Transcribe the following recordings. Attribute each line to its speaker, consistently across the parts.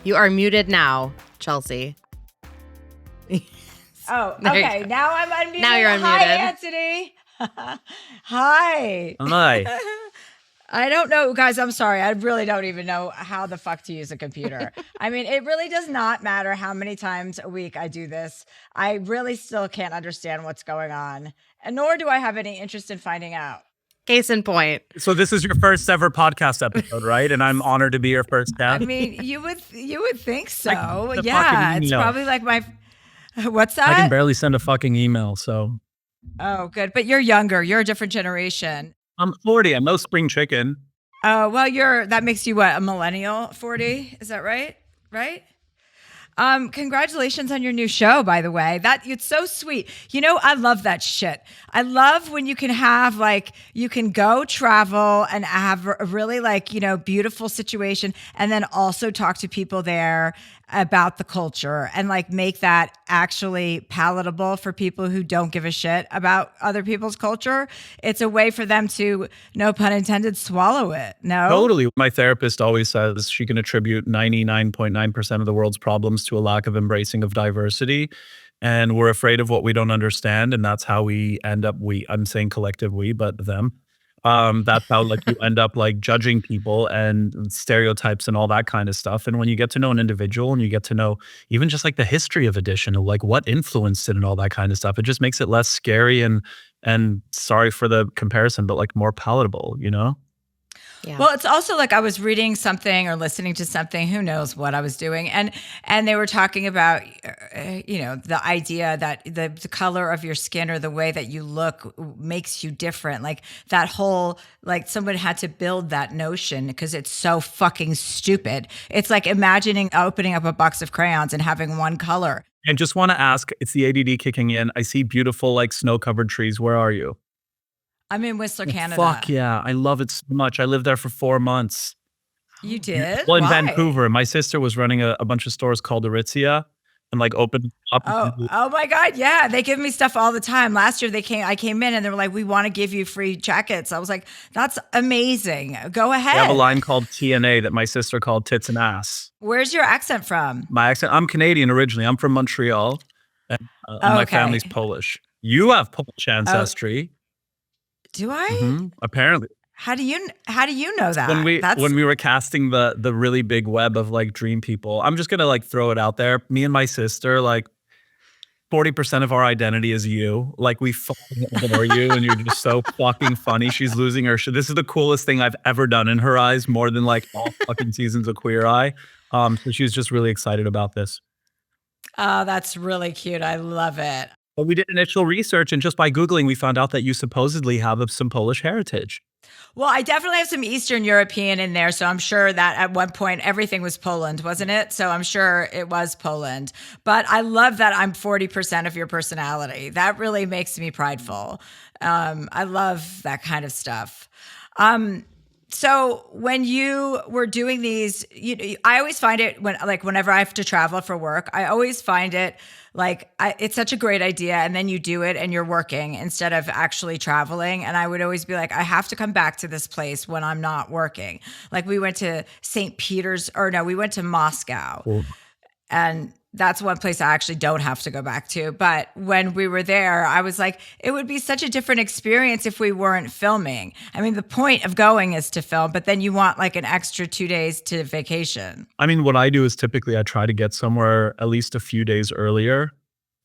Speaker 1: You are muted now, Chelsea.
Speaker 2: Oh,
Speaker 1: There you
Speaker 2: okay.
Speaker 1: go.
Speaker 2: Now I'm unmuted.
Speaker 1: Now you're
Speaker 2: Hi,
Speaker 1: unmuted.
Speaker 2: Anthony. Hi.
Speaker 3: Hi.
Speaker 2: I don't know, guys. I'm sorry. I really don't even know how the fuck to use a computer. I mean, it really does not matter how many times a week I do this. I really still can't understand what's going on, and nor do I have any interest in finding out.
Speaker 1: Case in point.
Speaker 3: So this is your first ever podcast episode, right? And I'm honored to be your first guest.
Speaker 2: I mean, you would think so.
Speaker 3: the
Speaker 2: Yeah,
Speaker 3: fucking
Speaker 2: it's
Speaker 3: email.
Speaker 2: probably like my. What's that?
Speaker 3: I can barely send a fucking email, so.
Speaker 2: Oh, good. But you're younger. You're a different generation.
Speaker 3: I'm 40. I'm no spring chicken.
Speaker 2: Oh, well, that makes you what, a millennial 40? Is that right? Right? Congratulations on your new show, by the way. It's so sweet. You know, I love that shit. I love when you can have you can go travel and have a really beautiful situation and then also talk to people there about the culture and make that actually palatable for people who don't give a shit about other people's culture. It's a way for them to, no pun intended, swallow it. No?
Speaker 3: Totally. My therapist always says she can attribute 99.9% of the world's problems to a lack of embracing of diversity. And we're afraid of what we don't understand. And that's how we end up, I'm saying collective we, but them. That's how you end up judging people and stereotypes and all that kind of stuff. And when you get to know an individual and you get to know even just the history of addiction, of what influenced it and all that kind of stuff, it just makes it less scary and sorry for the comparison, but more palatable, you know?
Speaker 2: Yeah. Well, it's also I was reading something or listening to something, who knows what I was doing. And they were talking about, the idea that the color of your skin or the way that you look makes you different. That whole, someone had to build that notion because it's so fucking stupid. It's like imagining opening up a box of crayons and having one color.
Speaker 3: And just want to ask, it's the ADD kicking in. I see beautiful snow-covered trees. Where are you?
Speaker 2: I'm in Whistler, Canada.
Speaker 3: Fuck yeah. I love it so much. I lived there for 4 months.
Speaker 2: You did?
Speaker 3: Well, in
Speaker 2: Why?
Speaker 3: Vancouver. My sister was running a bunch of stores called Aritzia and opened up.
Speaker 2: Oh my God. Yeah. They give me stuff all the time. Last year I came in and they were like, we want to give you free jackets. I was like, that's amazing. Go ahead.
Speaker 3: I have a line called TNA that my sister called tits and ass.
Speaker 2: Where's your accent from?
Speaker 3: My accent, I'm Canadian originally. I'm from Montreal. And my family's Polish. You have Polish ancestry.
Speaker 2: Do I?
Speaker 3: Mm-hmm. Apparently.
Speaker 2: How do you know that?
Speaker 3: When we were casting the really big web of dream people, I'm just gonna throw it out there. Me and my sister, 40% of our identity is you. We fucking adore you, and you're just so fucking funny. She's losing her shit. This is the coolest thing I've ever done in her eyes, more than all fucking seasons of Queer Eye. So she's just really excited about this.
Speaker 2: Oh, that's really cute. I love it.
Speaker 3: But we did initial research, and just by Googling, we found out that you supposedly have some Polish heritage.
Speaker 2: Well, I definitely have some Eastern European in there, so I'm sure that at one point everything was Poland, wasn't it? So I'm sure it was Poland. But I love that I'm 40% of your personality. That really makes me prideful. I love that kind of stuff. So when you were doing these, I always find it whenever I have to travel for work, I always find it it's such a great idea. And then you do it and you're working instead of actually traveling. And I would always be I have to come back to this place when I'm not working. We went to we went to Moscow. Cool. And that's one place I actually don't have to go back to. But when we were there, I was it would be such a different experience if we weren't filming. I mean, the point of going is to film, but then you want an extra 2 days to vacation.
Speaker 3: I mean, what I do is typically I try to get somewhere at least a few days earlier.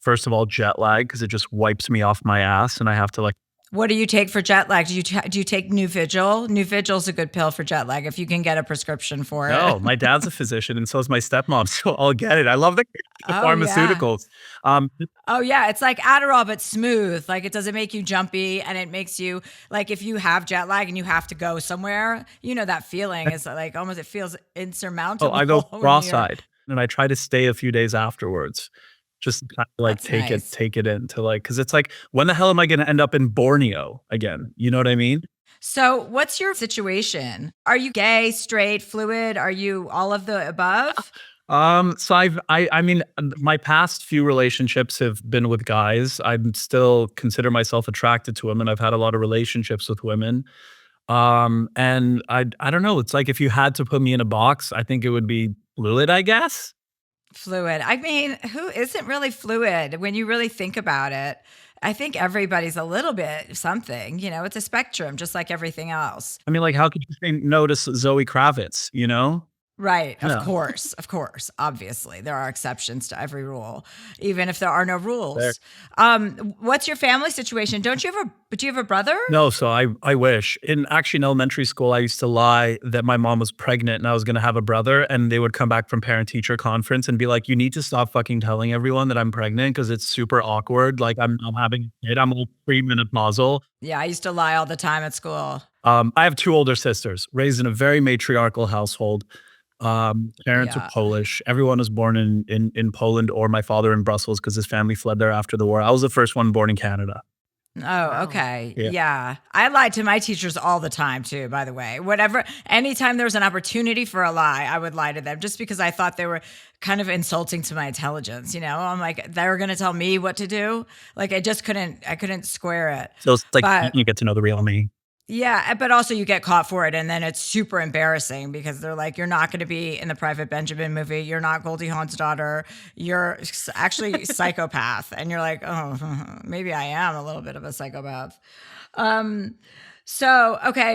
Speaker 3: First of all, jet lag, because it just wipes me off my ass and I have to
Speaker 2: What do you take for jet lag? Do you take Nuvigil? Nuvigil's a good pill for jet lag if you can get a prescription for it.
Speaker 3: No, my dad's a physician and so is my stepmom, so I'll get it. I love the pharmaceuticals.
Speaker 2: Yeah. It's like Adderall, but smooth. It doesn't make you jumpy, and it makes you, if you have jet lag and you have to go somewhere, that feeling is almost, it feels insurmountable.
Speaker 3: Oh, I go cross-eyed, and I try to stay a few days afterwards. Just kind of take it into because it's when the hell am I going to end up in Borneo again? You know what I mean?
Speaker 2: So what's your situation? Are you gay, straight, fluid? Are you all of the above?
Speaker 3: So I mean, my past few relationships have been with guys. I still consider myself attracted to women. I've had a lot of relationships with women. And I don't know. It's if you had to put me in a box, I think it would be fluid, I guess.
Speaker 2: Fluid. I mean, who isn't really fluid when you really think about it? I think everybody's a little bit something, it's a spectrum, just like everything else.
Speaker 3: I mean, like, how could you say no to Zoe Kravitz, you know?
Speaker 2: Right. Of
Speaker 3: Yeah.
Speaker 2: course. Of course. Obviously, there are exceptions to every rule, even if there are no rules. What's your family situation? Do you have a brother?
Speaker 3: No, so I wish. In elementary school, I used to lie that my mom was pregnant and I was gonna have a brother, and they would come back from parent-teacher conference and be like, "You need to stop fucking telling everyone that I'm pregnant because it's super awkward. Like, I'm having a kid. I'm all premenopausal."
Speaker 2: Yeah, I used to lie all the time at school.
Speaker 3: I have 2 older sisters, raised in a very matriarchal household. Parents are
Speaker 2: Yeah.
Speaker 3: Polish. Everyone was born in Poland, or my father in Brussels because his family fled there after the war. I was the first one born in Canada.
Speaker 2: Oh,
Speaker 1: Wow.
Speaker 2: okay.
Speaker 3: Yeah.
Speaker 2: Yeah. I lied to my teachers all the time too, by the way. Anytime there was an opportunity for a lie, I would lie to them just because I thought they were kind of insulting to my intelligence, I'm like, they were going to tell me what to do. Like I couldn't square it.
Speaker 3: So it's like
Speaker 2: But
Speaker 3: you get to know the real me.
Speaker 2: yeah, but also you get caught for it, and then it's super embarrassing because they're like, you're not going to be in the Private Benjamin movie. You're not Goldie Hawn's daughter. You're actually psychopath. And you're like, oh, maybe I am a little bit of a psychopath. Okay,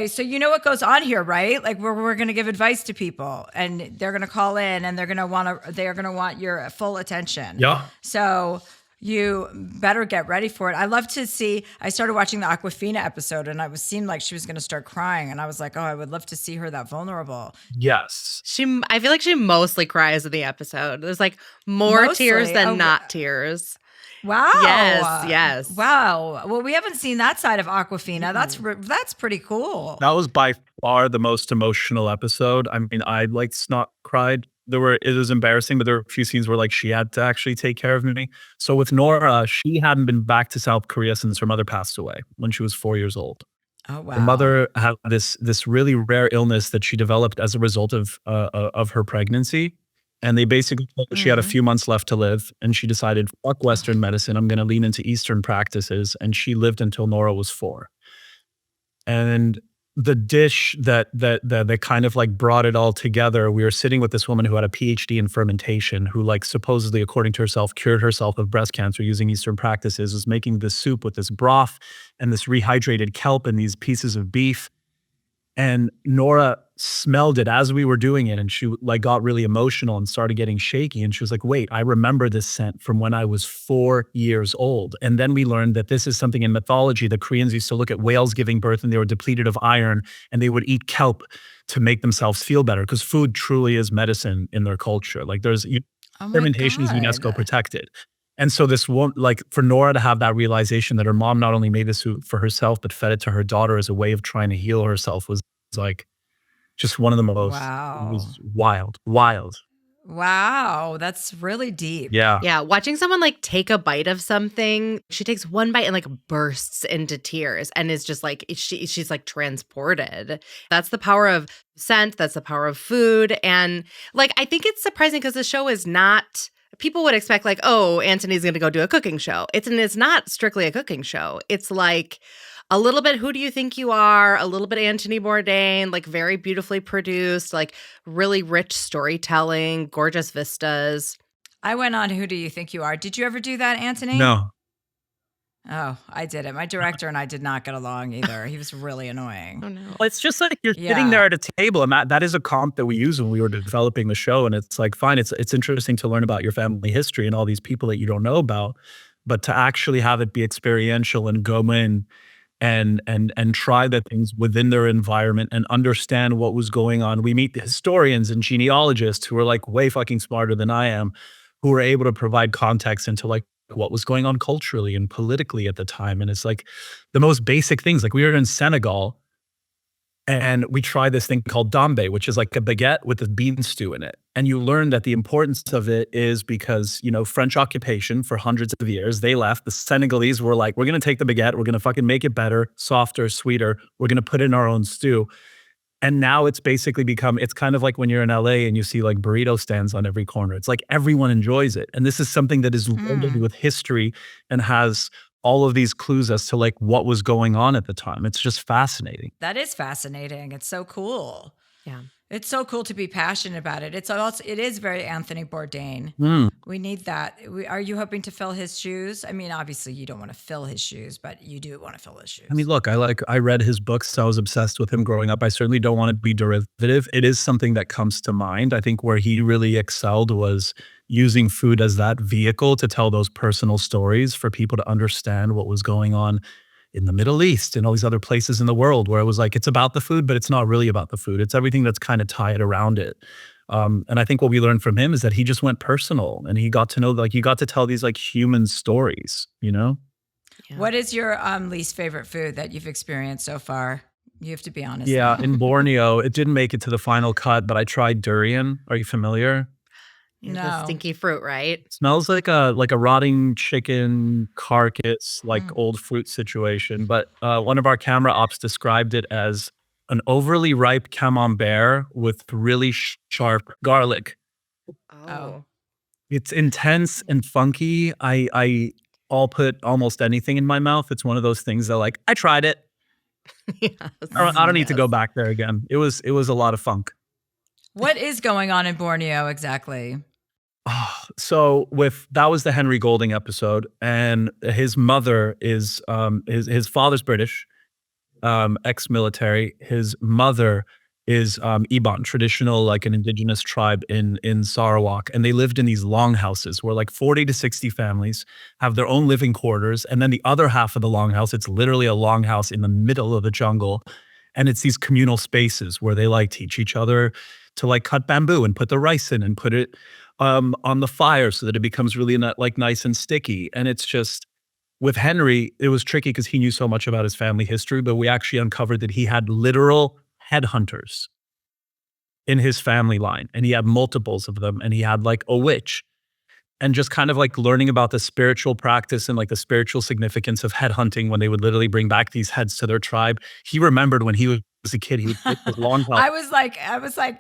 Speaker 2: so you know what goes on here, right? Like we're going to give advice to people, and they're going to call in, and they're going to want your full attention.
Speaker 3: Yeah.
Speaker 2: So you better get ready for it. I love to see. I started watching the Awkwafina episode, and seemed like she was going to start crying, and I was like, oh, I would love to see her that vulnerable.
Speaker 3: Yes.
Speaker 1: I feel like she mostly cries in the episode. There's like more tears
Speaker 2: Mostly?
Speaker 1: than
Speaker 2: Oh,
Speaker 1: not tears.
Speaker 2: Wow.
Speaker 1: Yes.
Speaker 2: Wow. Well, we haven't seen that side of Awkwafina. That's pretty cool.
Speaker 3: That was by far the most emotional episode. I mean, I like snot cried. It was embarrassing, but there were a few scenes where like she had to actually take care of me. So with Nora, she hadn't been back to South Korea since her mother passed away when she was 4 years old.
Speaker 2: Oh, wow.
Speaker 3: Her mother had this really rare illness that she developed as a result of her pregnancy. And they basically told her she had a few months left to live, and she decided, fuck Western medicine, I'm going to lean into Eastern practices. And she lived until Nora was 4. And the dish that kind of like brought it all together, we were sitting with this woman who had a PhD in fermentation, who like supposedly, according to herself, cured herself of breast cancer using Eastern practices, was making this soup with this broth and this rehydrated kelp and these pieces of beef. And Nora smelled it as we were doing it, and she like got really emotional and started getting shaky. And she was like, wait, I remember this scent from when I was 4 years old. And then we learned that this is something in mythology. The Koreans used to look at whales giving birth and they were depleted of iron, and they would eat kelp to make themselves feel better, because food truly is medicine in their culture. Like fermentation is UNESCO protected. And so this one, like for Nora to have that realization that her mom not only made this soup for herself, but fed it to her daughter as a way of trying to heal herself was like just one of the most,
Speaker 2: Wow.
Speaker 3: It was wild.
Speaker 2: Wow. That's really deep.
Speaker 3: Yeah.
Speaker 1: Yeah, watching someone like take a bite of something, she takes one bite and like bursts into tears and is just like she's like transported. That's the power of scent, that's the power of food. And like I think it's surprising because the show is not, people would expect like, oh, Antoni's going to go do a cooking show. It's not strictly a cooking show. It's like a little bit Who Do You Think You Are, a little bit Antoni Bourdain, like very beautifully produced, like really rich storytelling, gorgeous vistas.
Speaker 2: I went on Who Do You Think You Are. Did you ever do that, Antoni?
Speaker 3: No.
Speaker 2: Oh, I did it. My director and I did not get along either. He was really annoying.
Speaker 1: Oh no.
Speaker 3: Well, it's just like you're
Speaker 2: Yeah.
Speaker 3: sitting there at a table, and that is a comp that we use when we were developing the show. And it's like, fine, it's interesting to learn about your family history and all these people that you don't know about, but to actually have it be experiential and go in and try the things within their environment and understand what was going on. We meet the historians and genealogists who are like way fucking smarter than I am, who are able to provide context into like what was going on culturally and politically at the time. And it's like the most basic things. Like we were in Senegal and we tried this thing called dambe, which is like a baguette with a bean stew in it. And you learn that the importance of it is because, French occupation for hundreds of years, they left. The Senegalese were like, we're going to take the baguette, we're going to fucking make it better, softer, sweeter. We're going to put it in our own stew. And now it's basically become, it's kind of like when you're in LA and you see like burrito stands on every corner. It's like everyone enjoys it. And this is something that is loaded with history and has all of these clues as to like what was going on at the time. It's just fascinating.
Speaker 2: That is fascinating. It's so cool.
Speaker 1: Yeah.
Speaker 2: It's so cool to be passionate about it. It is very Anthony Bourdain.
Speaker 3: Mm.
Speaker 2: We need that. Are you hoping to fill his shoes? I mean, obviously you don't want to fill his shoes, but you do want to fill his
Speaker 3: I mean,
Speaker 2: shoes.
Speaker 3: look, I read his books, so I was obsessed with him growing up. I certainly don't want to be derivative. It is something that comes to mind. I think where he really excelled was using food as that vehicle to tell those personal stories for people to understand what was going on in the Middle East and all these other places in the world where it was like, it's about the food, but it's not really about the food. It's everything that's kind of tied around it. And I think what we learned from him is that he just went personal and he got to know, like, you got to tell these like human stories, you know?
Speaker 1: Yeah.
Speaker 2: What is your least favorite food that you've experienced so far? You have to be honest.
Speaker 3: Yeah,
Speaker 2: now.
Speaker 3: in Borneo, it didn't make it to the final cut, but I tried durian. Are you familiar?
Speaker 1: The
Speaker 2: No.
Speaker 1: stinky fruit, right?
Speaker 3: Smells like a rotting chicken carcass, like old fruit situation. But one of our camera ops described it as an overly ripe camembert with really sharp garlic.
Speaker 2: Oh.
Speaker 3: It's intense and funky. I'll put almost anything in my mouth. It's one of those things that like I tried it.
Speaker 1: Yes.
Speaker 3: I don't need to go
Speaker 1: Yes.
Speaker 3: back there again. It was a lot of funk.
Speaker 2: What is going on in Borneo exactly?
Speaker 3: So with that was the Henry Golding episode, and his mother is his father's British, ex-military. His mother is Iban, traditional, like an indigenous tribe in Sarawak, and they lived in these longhouses where like 40 to 60 families have their own living quarters, and then the other half of the longhouse, it's literally a longhouse in the middle of the jungle, and it's these communal spaces where they like teach each other to like cut bamboo and put the rice in and put it on the fire so that it becomes really like nice and sticky. And it's just with Henry, it was tricky because he knew so much about his family history, but we actually uncovered that he had literal headhunters in his family line, and he had multiples of them, and he had like a witch. And just kind of like learning about the spiritual practice and like the spiritual significance of headhunting when they would literally bring back these heads to their tribe. He remembered when he was a kid, he would take his long
Speaker 2: I was like,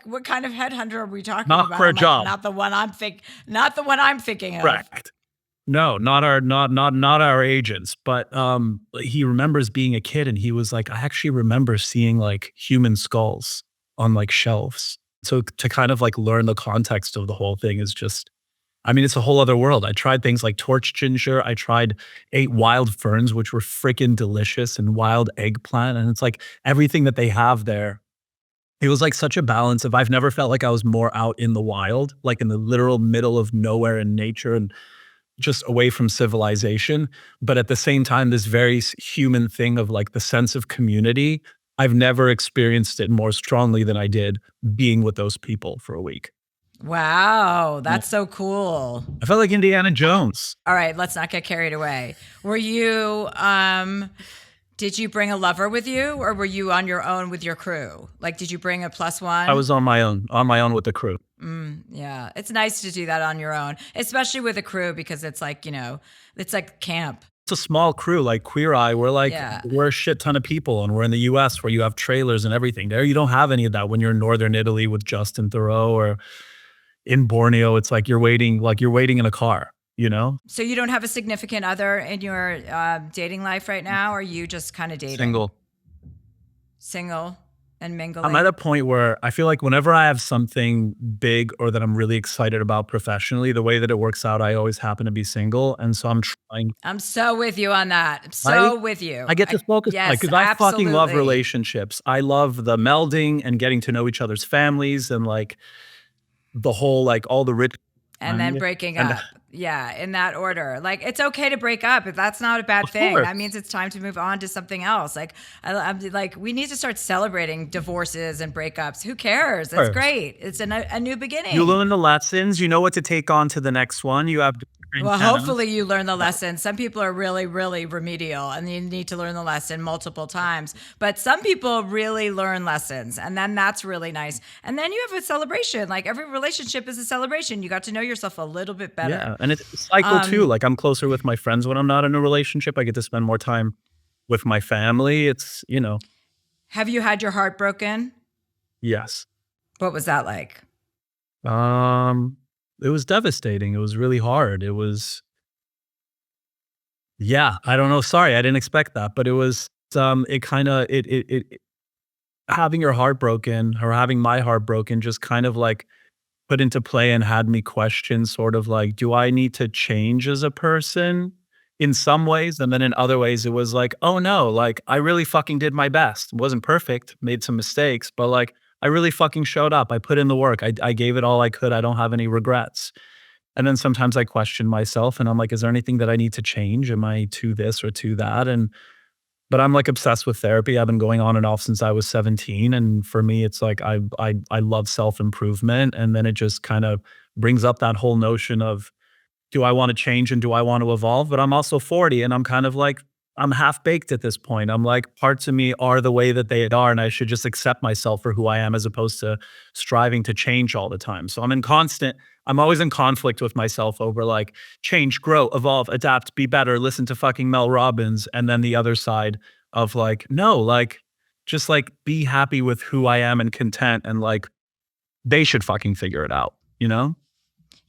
Speaker 2: what kind of headhunter are we talking
Speaker 3: Not
Speaker 2: about?
Speaker 3: for a
Speaker 2: I'm like,
Speaker 3: job.
Speaker 2: not the one I'm thinking of.
Speaker 3: Correct. No, not our agents, but he remembers being a kid and he was like, I actually remember seeing like human skulls on like shelves. So to kind of like learn the context of the whole thing is just, I mean, it's a whole other world. I tried things like torch ginger. Ate wild ferns, which were freaking delicious, and wild eggplant. And it's like everything that they have there. It was like such a balance of I've never felt like I was more out in the wild, like in the literal middle of nowhere in nature and just away from civilization. But at the same time, this very human thing of like the sense of community. I've never experienced it more strongly than I did being with those people for a week.
Speaker 2: Wow, that's so cool.
Speaker 3: I felt like Indiana Jones.
Speaker 2: All right, let's not get carried away. Were you did you bring a lover with you, or were you on your own with your crew? Like, did you bring a plus one?
Speaker 3: I was on my own with the crew.
Speaker 2: Yeah, it's nice to do that on your own, especially with a crew, because it's like, it's like camp.
Speaker 3: It's a small crew, like Queer Eye.
Speaker 2: Yeah.
Speaker 3: We're a shit ton of people, and we're in the US where you have trailers and everything. There, you don't have any of that when you're in northern Italy with Justin Theroux, or in Borneo. It's like you're waiting in a car, you know?
Speaker 2: So you don't have a significant other in your dating life right now, or are you just kind of dating? Single and mingling?
Speaker 3: I'm at a point where I feel like whenever I have something big or that I'm really excited about professionally, the way that it works out, I always happen to be single. And so I'm trying.
Speaker 2: I'm so with you on that. I'm so with you.
Speaker 3: I get to focus on
Speaker 2: yes,
Speaker 3: because I fucking love
Speaker 2: absolutely.
Speaker 3: relationships. I love the melding and getting to know each other's families and like the whole, like all the rich.
Speaker 2: And then breaking up. Yeah, in that order. Like, it's okay to break up. If that's not a bad thing.
Speaker 3: course.
Speaker 2: That means it's time to move on to something else. Like, I'm like, we need to start celebrating divorces and breakups. Who cares? That's great. It's a new beginning.
Speaker 3: You learn the lessons. You know what to take on to the next one. You have.
Speaker 2: Well, hopefully you learn the lesson. Some people are really, really remedial and you need to learn the lesson multiple times. But some people really learn lessons, and then that's really nice. And then you have a celebration. Like, every relationship is a celebration. You got to know yourself a little bit better.
Speaker 3: Yeah, and it's a cycle too. Like, I'm closer with my friends when I'm not in a relationship. I get to spend more time with my family. It's,
Speaker 2: Have you had your heart broken?
Speaker 3: Yes.
Speaker 2: What was that like?
Speaker 3: It was devastating. It was really hard. It was, yeah, I don't know. Sorry, I didn't expect that, but it was, it kind of, having your heart broken or having my heart broken just kind of like put into play and had me question sort of like, do I need to change as a person in some ways? And then in other ways, it was like, oh no, like I really fucking did my best. Wasn't perfect, made some mistakes, but like I really fucking showed up. I put in the work. I gave it all I could. I don't have any regrets. And then sometimes I question myself and I'm like, is there anything that I need to change? Am I to this or to that? But I'm like obsessed with therapy. I've been going on and off since I was 17. And for me, it's like I love self-improvement. And then it just kind of brings up that whole notion of, do I want to change and do I want to evolve? But I'm also 40 and I'm kind of like, I'm half baked at this point. I'm like, parts of me are the way that they are, and I should just accept myself for who I am as opposed to striving to change all the time. So I'm always in conflict with myself over like change, grow, evolve, adapt, be better, listen to fucking Mel Robbins. And then the other side of like, no, like just like be happy with who I am and content, and like they should fucking figure it out, you know?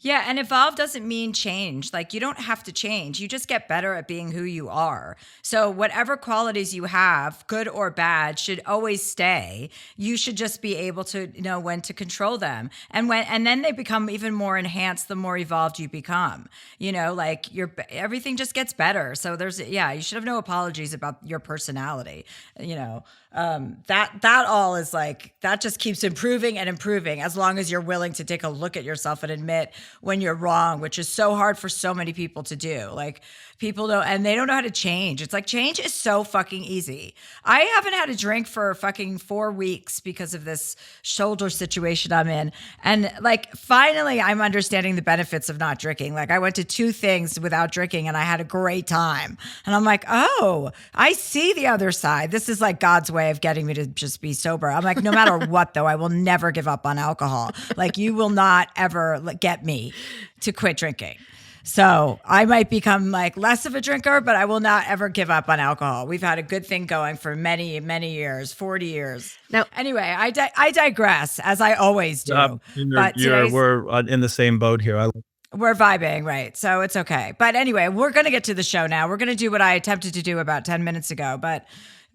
Speaker 2: Yeah, and evolve doesn't mean change. Like you don't have to change. You just get better at being who you are. So whatever qualities you have, good or bad, should always stay. You should just be able to know when to control them. And then they become even more enhanced the more evolved you become. You know, like everything just gets better. So you should have no apologies about your personality, you know. That all is like, that just keeps improving and improving as long as you're willing to take a look at yourself and admit when you're wrong, which is so hard for so many people to do. Like people don't, and they don't know how to change. It's like change is so fucking easy. I haven't had a drink for fucking 4 weeks because of this shoulder situation I'm in. And like, finally I'm understanding the benefits of not drinking. Like I went to 2 things without drinking and I had a great time. And I'm like, oh, I see the other side. This is like God's way of getting me to just be sober. I'm like, no matter what though, I will never give up on alcohol. Like you will not ever get me to quit drinking. So I might become like less of a drinker, but I will not ever give up on alcohol. We've had a good thing going for many, many years, 40 years. Now, anyway, I digress, as I always do.
Speaker 3: We're in the same boat here.
Speaker 2: We're vibing, right? So it's okay. But anyway, we're going to get to the show now. We're going to do what I attempted to do about 10 minutes ago, but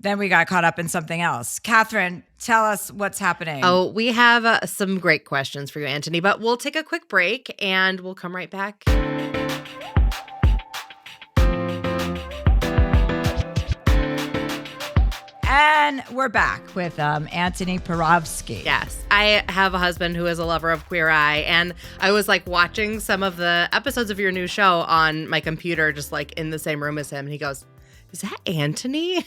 Speaker 2: then we got caught up in something else. Catherine, tell us what's happening.
Speaker 1: Oh, we have some great questions for you, Antoni, but we'll take a quick break and we'll come right back.
Speaker 2: And we're back with Antoni Porowski.
Speaker 1: Yes. I have a husband who is a lover of Queer Eye, and I was like watching some of the episodes of your new show on my computer, just like in the same room as him. And he goes, is that Antoni?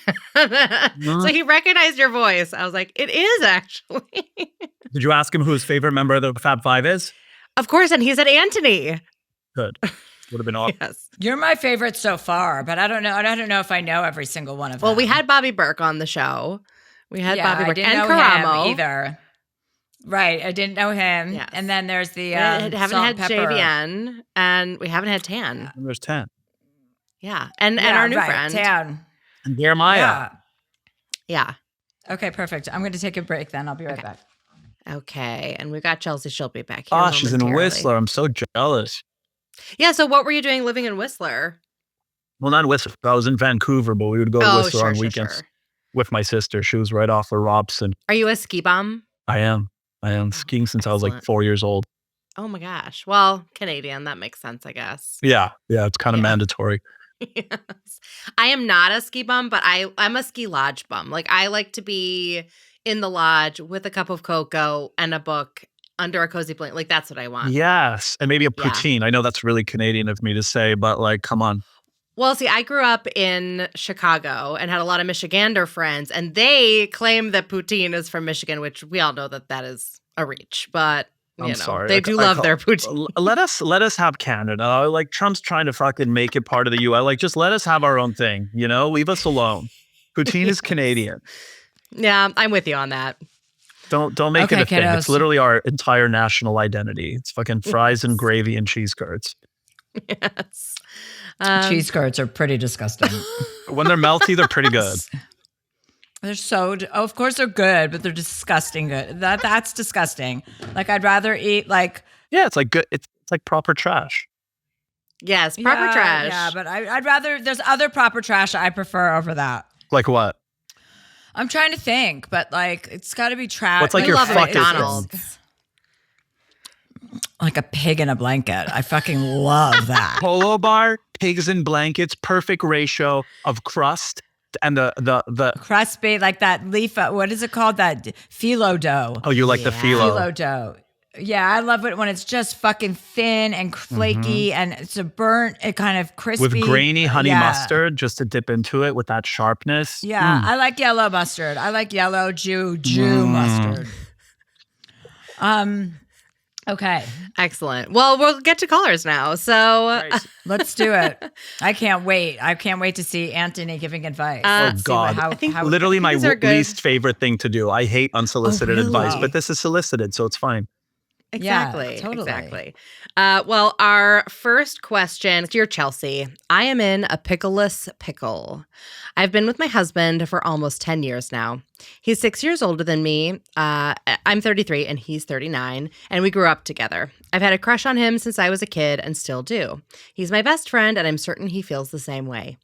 Speaker 1: So he recognized your voice. I was like, it is actually.
Speaker 3: Did you ask him who his favorite member of the Fab Five is?
Speaker 1: Of course. And he said Antoni.
Speaker 3: Good. Would have been awesome.
Speaker 1: Yes.
Speaker 2: You're my favorite so far, but I don't know if I know every single one of them.
Speaker 1: Well, we had Bobby Burke on the show. We had Bobby Burke
Speaker 2: I didn't
Speaker 1: and
Speaker 2: know
Speaker 1: Karamo
Speaker 2: him either. Right, I didn't know him.
Speaker 1: Yes.
Speaker 2: And then there's the
Speaker 1: haven't
Speaker 2: salt
Speaker 1: had
Speaker 2: pepper.
Speaker 1: JVN, and we haven't had Tan.
Speaker 3: And there's 10.
Speaker 1: Yeah, and our new friend
Speaker 2: Tan.
Speaker 3: And Jeremiah.
Speaker 1: Yeah.
Speaker 2: Okay, perfect. I'm going to take a break then. I'll be right back.
Speaker 1: Okay, and we've got Chelsea. She'll be back here.
Speaker 3: Oh, she's in
Speaker 1: momentarily.
Speaker 3: Whistler. I'm so jealous.
Speaker 1: Yeah. So, what were you doing living in Whistler?
Speaker 3: Well, not Whistler. I was in Vancouver, but we would go to Whistler on weekends with my sister. She was right off of Robson.
Speaker 1: Are you a ski bum?
Speaker 3: I am skiing since I was like 4 years old.
Speaker 1: Oh my gosh. Well, Canadian. That makes sense, I guess.
Speaker 3: Yeah. It's kind of mandatory.
Speaker 1: Yes. I am not a ski bum, but I'm a ski lodge bum. Like I like to be in the lodge with a cup of cocoa and a book under a cozy blanket. Like that's what I want.
Speaker 3: Yes. And maybe a poutine. I know that's really Canadian of me to say, but like, come on.
Speaker 1: Well, see, I grew up in Chicago and had a lot of Michigander friends, and they claim that poutine is from Michigan, which we all know that is a reach, but
Speaker 3: I'm sorry.
Speaker 1: They do love their poutine.
Speaker 3: Let us have Canada. Like Trump's trying to fucking make it part of the U.S. Like just let us have our own thing, leave us alone. Poutine is Canadian.
Speaker 1: Yeah, I'm with you on that.
Speaker 3: Don't make it a thing.
Speaker 2: Kiddos.
Speaker 3: It's literally our entire national identity. It's fucking fries and gravy and cheese curds.
Speaker 1: Yes.
Speaker 2: Cheese curds are pretty disgusting.
Speaker 3: When they're melty, they're pretty good.
Speaker 2: They're of course they're good, but they're disgusting good. That's disgusting. Like I'd rather eat like.
Speaker 3: Yeah, it's like good. It's like proper trash.
Speaker 1: Yes, proper trash.
Speaker 2: Yeah, but I'd rather. There's other proper trash I prefer over that.
Speaker 3: Like what?
Speaker 2: I'm trying to think, but like it's got to be trash.
Speaker 3: What's like
Speaker 1: We
Speaker 3: your
Speaker 1: love
Speaker 3: fuck
Speaker 1: McDonald's.
Speaker 2: Like a pig in a blanket. I fucking love that.
Speaker 3: Polo bar, pigs in blankets, perfect ratio of crust and the
Speaker 2: Crispy, like that leaf. What is it called? That phyllo dough.
Speaker 3: oh, you like the
Speaker 1: Yeah.
Speaker 3: phyllo.
Speaker 2: Phyllo dough. Yeah, I love it when it's just fucking thin and flaky and it's a burnt, it kind of crispy.
Speaker 3: With grainy honey
Speaker 2: Yeah.
Speaker 3: mustard just to dip into it with that sharpness.
Speaker 2: Yeah, I like yellow mustard. I like yellow Jew mustard. Okay,
Speaker 1: Excellent. Well, we'll get to callers now. So
Speaker 2: let's do it. I can't wait. I can't wait to see Antoni giving advice.
Speaker 3: Oh
Speaker 2: Let's see
Speaker 3: God!
Speaker 2: how-
Speaker 1: I think
Speaker 2: how-
Speaker 3: Literally my
Speaker 1: these are good.
Speaker 3: least favorite thing to do. I hate unsolicited
Speaker 1: really?
Speaker 3: advice, but this is solicited, so it's fine.
Speaker 1: Exactly.
Speaker 2: Yeah, totally.
Speaker 1: Exactly. Well, our first question, dear Chelsea, I am in a pickleless pickle. I've been with my husband for almost 10 years now. He's 6 years older than me. I'm 33 and he's 39, and we grew up together. I've had a crush on him since I was a kid and still do. He's my best friend, and I'm certain he feels the same way.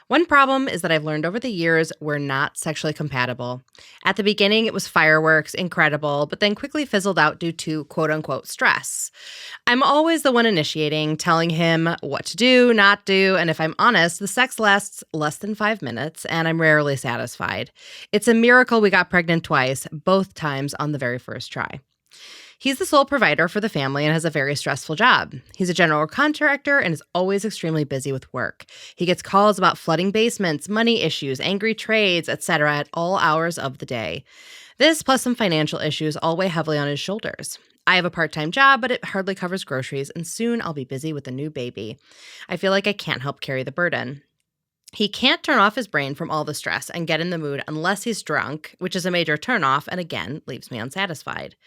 Speaker 1: One problem is that I've learned over the years we're not sexually compatible. At the beginning, it was fireworks, incredible, but then quickly fizzled out due to quote-unquote stress. I'm always the one initiating, telling him what to do, not do, and if I'm honest, the sex lasts less than 5 minutes, and I'm rarely satisfied. It's a miracle we got pregnant twice, both times on the very first try. He's the sole provider for the family and has a very stressful job. He's a general contractor and is always extremely busy with work. He gets calls about flooding basements, money issues, angry trades, etc. at all hours of the day. This, plus some financial issues, all weigh heavily on his shoulders. I have a part-time job, but it hardly covers groceries, and soon I'll be busy with a new baby. I feel like I can't help carry the burden. He can't turn off his brain from all the stress and get in the mood unless he's drunk, which is a major turnoff and again leaves me unsatisfied.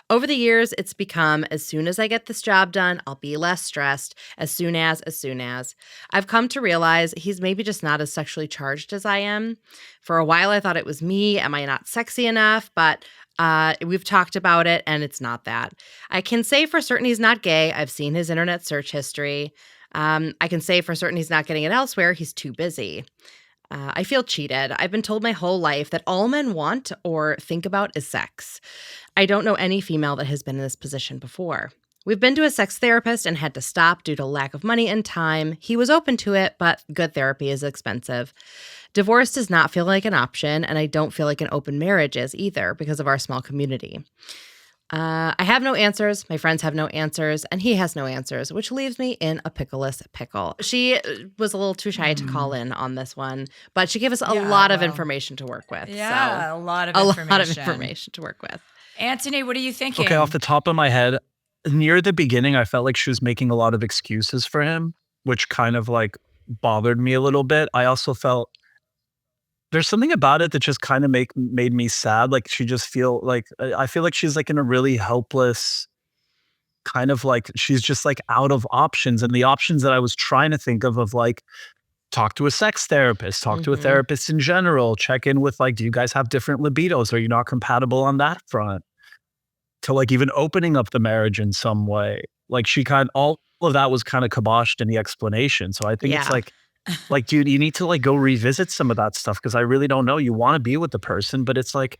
Speaker 1: Over the years, it's become as soon as I get this job done, I'll be less stressed, as soon as. I've come to realize he's maybe just not as sexually charged as I am. For a while, I thought it was me. Am I not sexy enough? But we've talked about it and it's not that. I can say for certain he's not gay. I've seen his internet search history. I can say for certain he's not getting it elsewhere. He's too busy. I feel cheated. I've been told my whole life that all men want or think about is sex. I don't know any female that has been in this position before. We've been to a sex therapist and had to stop due to lack of money and time. He was open to it, but good therapy is expensive. Divorce does not feel like an option, and I don't feel like an open marriage is either because of our small community. I have no answers, my friends have no answers, and he has no answers, which leaves me in a pickleless pickle. She was a little too shy to call in on this one, but she gave us a lot of information to work with.
Speaker 2: Yeah,
Speaker 1: so
Speaker 2: a lot of
Speaker 1: information to work with.
Speaker 2: Antoni, what are you thinking?
Speaker 3: Okay, off the top of my head, near the beginning, I felt like she was making a lot of excuses for him, which kind of like bothered me a little bit. I also felt there's something about it that just kind of made me sad. Like she just I feel like she's like in a really helpless kind of like, she's just like out of options. And the options that I was trying to think of like, talk to a sex therapist, talk to a therapist in general, check in with like, do you guys have different libidos? Are you not compatible on that front? To like even opening up the marriage in some way. Like all of that was kind of kiboshed in the explanation. So I think it's like, dude, you need to like go revisit some of that stuff because I really don't know. You want to be with the person, but it's like,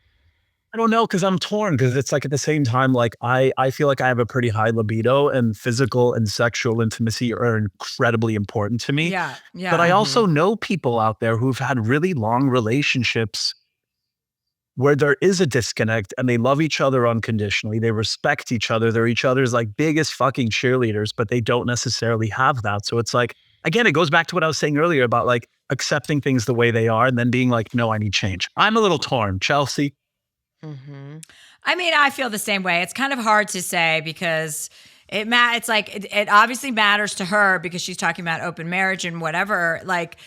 Speaker 3: I don't know, because I'm torn because it's like at the same time, like I feel like I have a pretty high libido and physical and sexual intimacy are incredibly important to me.
Speaker 2: Yeah.
Speaker 3: But I also know people out there who've had really long relationships where there is a disconnect and they love each other unconditionally. They respect each other. They're each other's like biggest fucking cheerleaders, but they don't necessarily have that. So it's like, again, it goes back to what I was saying earlier about like accepting things the way they are and then being like, no, I need change. I'm a little torn. Chelsea?
Speaker 2: I mean, I feel the same way. It's kind of hard to say because it's like it obviously matters to her because she's talking about open marriage and whatever. Like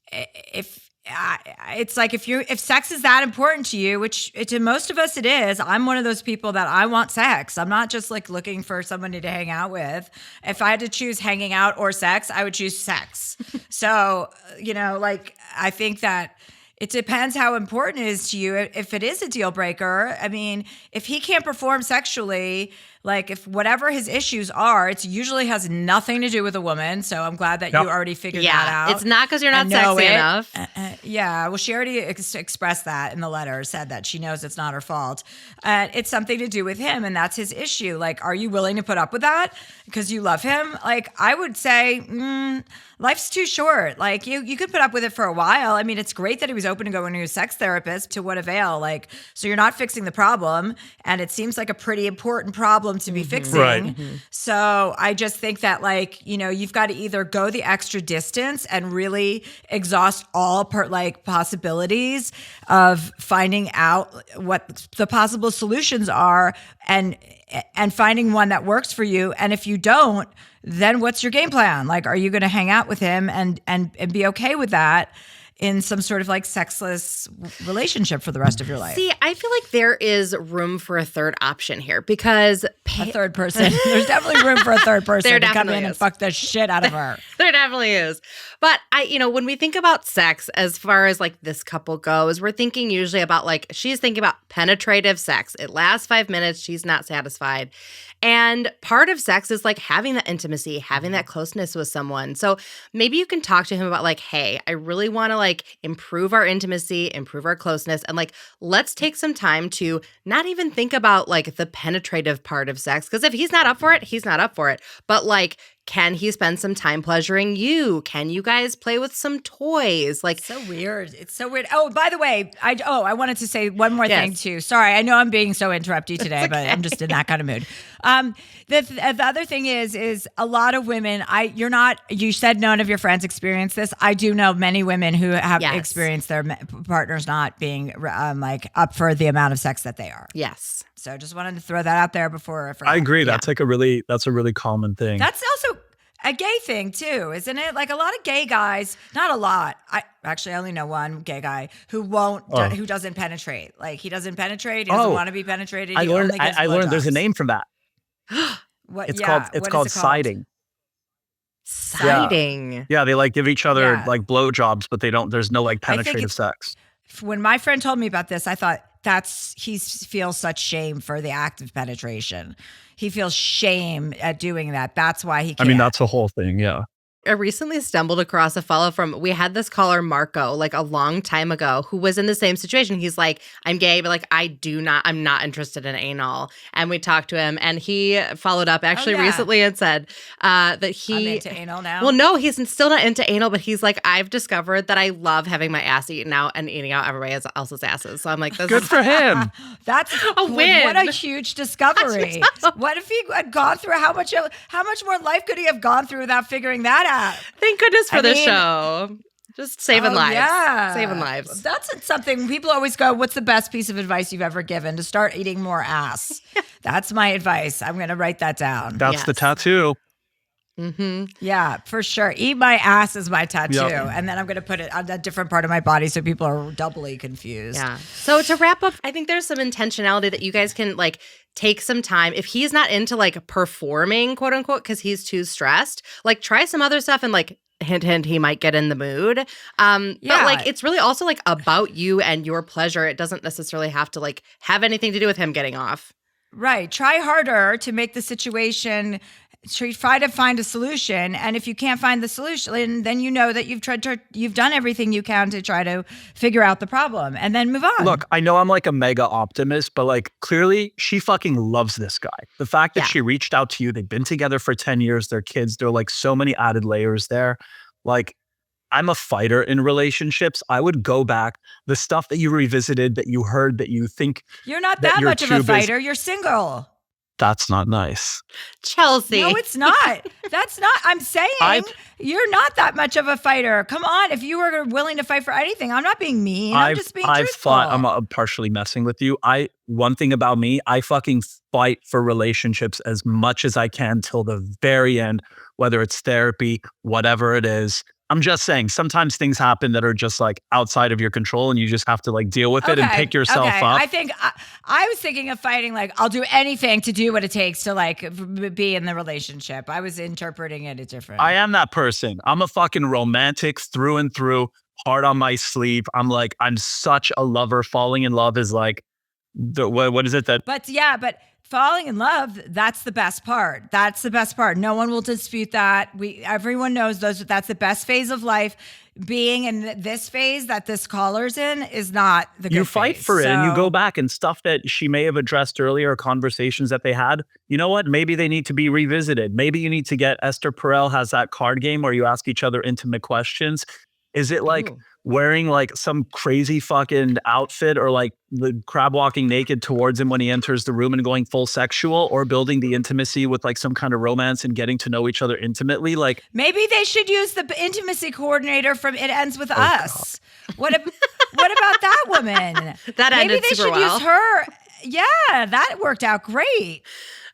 Speaker 2: it's like if sex is that important to you, which to most of us it is. I'm one of those people that I want sex. I'm not just like looking for somebody to hang out with. If I had to choose hanging out or sex, I would choose sex. So, like I think that it depends how important it is to you. If it is a deal breaker, I mean, if he can't perform sexually, Like if whatever his issues are, it usually has nothing to do with a woman. So I'm glad that you already figured that out.
Speaker 1: It's not because you're not sexy enough.
Speaker 2: Yeah. Well, she already expressed that in the letter, said that she knows it's not her fault. It's something to do with him, and that's his issue. Like, are you willing to put up with that because you love him? Like, I would say, life's too short. Like, you could put up with it for a while. I mean, it's great that he was open to going to a sex therapist. To what avail? Like, so you're not fixing the problem, and it seems like a pretty important problem to be fixing.
Speaker 3: Right.
Speaker 2: So I just think that, like, you've got to either go the extra distance and really exhaust all possibilities of finding out what the possible solutions are, and finding one that works for you. And if you don't, then what's your game plan? Like, are you going to hang out with him and be okay with that in some sort of like sexless relationship for the rest of your life?
Speaker 1: See, I feel like there is room for a third option here because
Speaker 2: a third person. There's definitely room for a third person to come in and fuck the shit out of her.
Speaker 1: There definitely is. But when we think about sex, as far as like this couple goes, we're thinking usually about like, she's thinking about penetrative sex. It lasts 5 minutes. She's not satisfied. And part of sex is like having that intimacy, having that closeness with someone. So maybe you can talk to him about like, hey, I really want to like improve our intimacy, improve our closeness. And like, let's take some time to not even think about like the penetrative part of sex. Because if he's not up for it, he's not up for it. But like, can he spend some time pleasuring you? Can you guys play with some toys? Like,
Speaker 2: so weird. It's so weird. Oh, by the way, I wanted to say one more thing too. Sorry, I know I'm being so interrupty today, but I'm just in that kind of mood. The other thing is a lot of women. You said none of your friends experience this. I do know many women who have experienced their partners not being like up for the amount of sex that they are.
Speaker 1: Yes.
Speaker 2: So just wanted to throw that out there before I forgot.
Speaker 3: I agree. That's like that's a really common thing.
Speaker 2: That's also a gay thing too, isn't it? Like a lot of gay guys, not a lot. I only know one gay guy who who doesn't penetrate. Like he doesn't penetrate. He doesn't want to be penetrated.
Speaker 3: I learned there's a name for that.
Speaker 2: What?
Speaker 3: It's called siding.
Speaker 1: Siding.
Speaker 3: Yeah, they like give each other like blowjobs, but there's no like penetrative sex.
Speaker 2: When my friend told me about this, I thought he feels such shame for the act of penetration. He feels shame at doing that. That's why he can't.
Speaker 3: I mean, that's a whole thing. Yeah.
Speaker 1: I recently stumbled across a follow we had this caller, Marco, like a long time ago, who was in the same situation. He's like, I'm gay, but like, I'm not interested in anal. And we talked to him and he followed up actually recently and said that I'm
Speaker 2: into anal now.
Speaker 1: Well, no, he's still not into anal, but he's like, I've discovered that I love having my ass eaten out and eating out everybody else's asses. So I'm like,
Speaker 3: good for him.
Speaker 2: That's
Speaker 1: a win.
Speaker 2: What a huge discovery. What if he had gone through, how much more life could he have gone through without figuring that out?
Speaker 1: Thank goodness for this show. Just saving lives.
Speaker 2: Yeah.
Speaker 1: Saving lives.
Speaker 2: That's something people always go, what's the best piece of advice you've ever given? To start eating more ass. That's my advice. I'm going to write that down.
Speaker 3: That's the tattoo.
Speaker 1: Mm-hmm.
Speaker 2: Yeah, for sure. Eat my ass is my tattoo. Yep. And then I'm going to put it on a different part of my body so people are doubly confused.
Speaker 1: Yeah. So to wrap up, I think there's some intentionality that you guys can like take some time. If he's not into like performing, quote unquote, because he's too stressed, like try some other stuff and like hint, hint, he might get in the mood. But like it's really also like about you and your pleasure. It doesn't necessarily have to like have anything to do with him getting off.
Speaker 2: Right. Try harder to make the situation. Try to find a solution, and if you can't find the solution, then you know that you've done everything you can to try to figure out the problem, and then move on.
Speaker 3: Look, I know I'm like a mega optimist, but like clearly she fucking loves this guy. The fact that she reached out to you, they've been together for 10 years, they're kids, there are like so many added layers there. Like, I'm a fighter in relationships. I would go back. The stuff that you revisited, that you heard, that you think
Speaker 2: you're not that much of a fighter. You're single.
Speaker 3: That's not nice.
Speaker 1: Chelsea.
Speaker 2: No, it's not. That's not. I'm saying you're not that much of a fighter. Come on. If you were willing to fight for anything, I'm not being mean. I'm just being truthful.
Speaker 3: I'm partially messing with you. One thing about me, I fucking fight for relationships as much as I can till the very end, whether it's therapy, whatever it is. I'm just saying, sometimes things happen that are just like outside of your control and you just have to like deal with it and pick yourself up.
Speaker 2: I think I was thinking of fighting, like I'll do anything to do what it takes to like be in the relationship. I was interpreting it different.
Speaker 3: I am that person. I'm a fucking romantic through and through, heart on my sleeve. I'm such a lover. Falling in love is like What is it that?
Speaker 2: But falling in love, that's the best part. That's the best part. No one will dispute that. Everyone knows that's the best phase of life. Being in this phase that this caller's in is not the good
Speaker 3: You fight
Speaker 2: phase.
Speaker 3: for it, and you
Speaker 2: So-
Speaker 3: go back and stuff that she may have addressed earlier, conversations that they had. You know what? Maybe they need to be revisited. Maybe you need to get Esther Perel has that card game where you ask each other intimate questions. Is it like
Speaker 1: Ooh.
Speaker 3: wearing like some crazy fucking outfit, or like the crab walking naked towards him when he enters the room and going full sexual, or building the intimacy with like some kind of romance and getting to know each other intimately? Like,
Speaker 2: maybe they should use the intimacy coordinator from It Ends With Us. What about that woman?
Speaker 1: That
Speaker 2: maybe
Speaker 1: ended
Speaker 2: they
Speaker 1: super
Speaker 2: should
Speaker 1: well.
Speaker 2: use her. Yeah, that worked out great.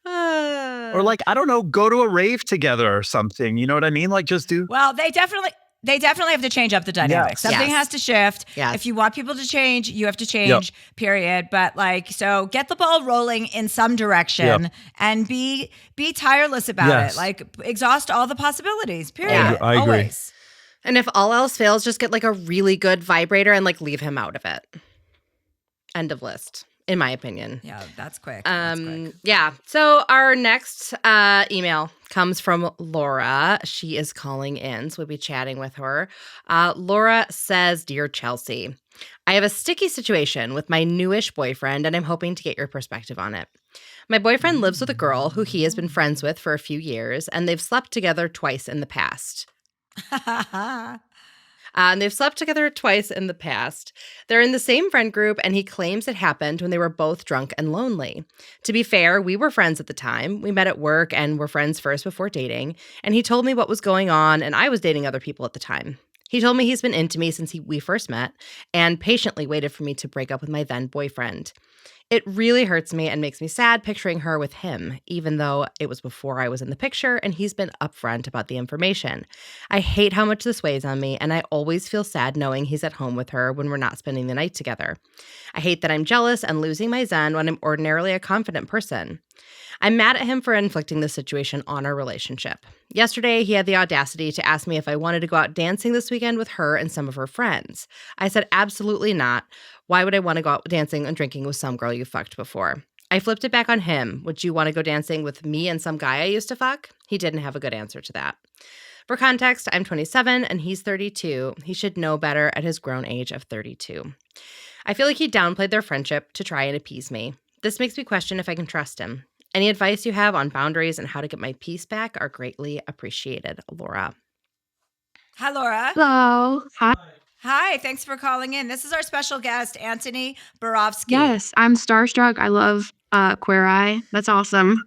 Speaker 3: or like, I don't know, go to a rave together or something. You know what I mean? Like, just do.
Speaker 2: Well, they definitely have to change up the dynamics.
Speaker 3: Yes.
Speaker 2: Something
Speaker 1: Yes.
Speaker 2: has to shift.
Speaker 1: Yes.
Speaker 2: If you want people to change, you have to change, period. But like, so get the ball rolling in some direction and be tireless about
Speaker 3: Yes.
Speaker 2: it. Like, exhaust all the possibilities, period.
Speaker 1: Yeah.
Speaker 3: I agree.
Speaker 2: Always.
Speaker 1: And if all else fails, just get like a really good vibrator and like leave him out of it. End of list, in my opinion.
Speaker 2: Yeah, that's quick. That's quick.
Speaker 1: Yeah. So our next email comes from Laura. She is calling in, so we'll be chatting with her. Laura says, "Dear Chelsea, I have a sticky situation with my newish boyfriend, and I'm hoping to get your perspective on it. My boyfriend lives with a girl who he has been friends with for a few years, and they've slept together twice in the past. They're in the same friend group, and he claims it happened when they were both drunk and lonely. To be fair, we were friends at the time. We met at work and were friends first before dating, and he told me what was going on, and I was dating other people at the time. He told me he's been into me since we first met and patiently waited for me to break up with my then boyfriend. It really hurts me and makes me sad picturing her with him, even though it was before I was in the picture and he's been upfront about the information. I hate how much this weighs on me, and I always feel sad knowing he's at home with her when we're not spending the night together. I hate that I'm jealous and losing my zen when I'm ordinarily a confident person. I'm mad at him for inflicting this situation on our relationship. Yesterday, he had the audacity to ask me if I wanted to go out dancing this weekend with her and some of her friends. I said absolutely not. Why would I want to go out dancing and drinking with some girl you fucked before? I flipped it back on him. Would you want to go dancing with me and some guy I used to fuck? He didn't have a good answer to that. For context, I'm 27 and he's 32. He should know better at his grown age of 32. I feel like he downplayed their friendship to try and appease me. This makes me question if I can trust him. Any advice you have on boundaries and how to get my peace back are greatly appreciated, Laura."
Speaker 2: Hi, Laura.
Speaker 4: Hello. Hi.
Speaker 2: Hi, thanks for calling in. This is our special guest, Antoni Porowski.
Speaker 4: Yes, I'm starstruck. I love Queer Eye. That's awesome.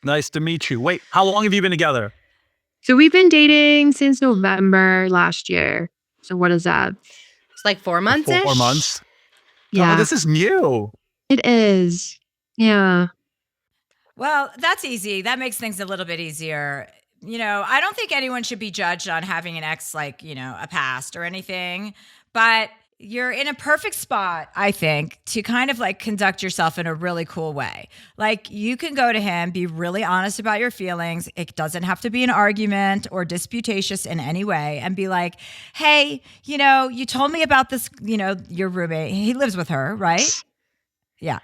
Speaker 3: Nice to meet you. Wait, how long have you been together?
Speaker 4: So we've been dating since November last year. So what is that?
Speaker 1: It's like 4 months-ish?
Speaker 3: 4 months.
Speaker 4: Yeah,
Speaker 3: Oh, this is new.
Speaker 4: it is. Yeah.
Speaker 2: Well, that's easy. That makes things a little bit easier. You know, I don't think anyone should be judged on having an ex, like, you know, a past or anything, but you're in a perfect spot, I think, to kind of like conduct yourself in a really cool way. Like, you can go to him, be really honest about your feelings. It doesn't have to be an argument or disputatious in any way, and be like, hey, you know, you told me about this, you know, your roommate. He lives with her, right? Yeah.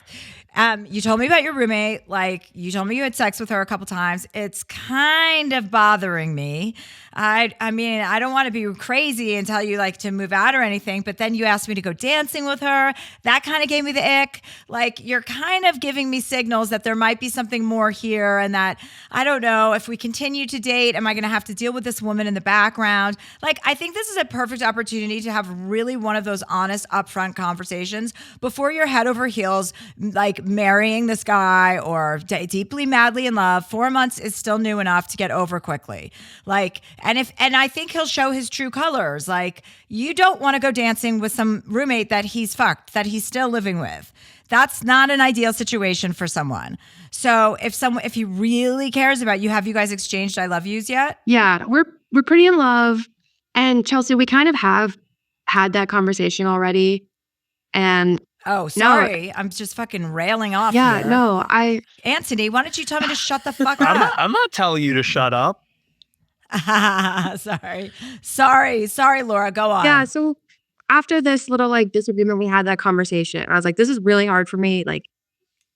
Speaker 2: You told me about your roommate. Like, you told me you had sex with her a couple times. It's kind of bothering me. I mean, I don't want to be crazy and tell you like to move out or anything, but then you asked me to go dancing with her. That kind of gave me the ick. Like, you're kind of giving me signals that there might be something more here, and that, I don't know, if we continue to date, am I going to have to deal with this woman in the background? Like, I think this is a perfect opportunity to have really one of those honest, upfront conversations before you're head over heels, like marrying this guy or deeply, madly in love. 4 months is still new enough to get over quickly. Like, and I think he'll show his true colors. Like, you don't want to go dancing with some roommate that he's fucked, that he's still living with. That's not an ideal situation for someone. So if he really cares about you, have you guys exchanged I love yous yet?
Speaker 4: Yeah, we're pretty in love. And Chelsea, we kind of have had that conversation already. And
Speaker 2: Oh, sorry. I'm just fucking railing off
Speaker 4: yeah,
Speaker 2: here.
Speaker 4: no,
Speaker 2: Antoni, why don't you tell me to shut the fuck up?
Speaker 3: I'm not telling you to shut up.
Speaker 2: Sorry, Laura, go on.
Speaker 4: yeah, so after this little like disagreement, we had that conversation. I was like, this is really hard for me. Like,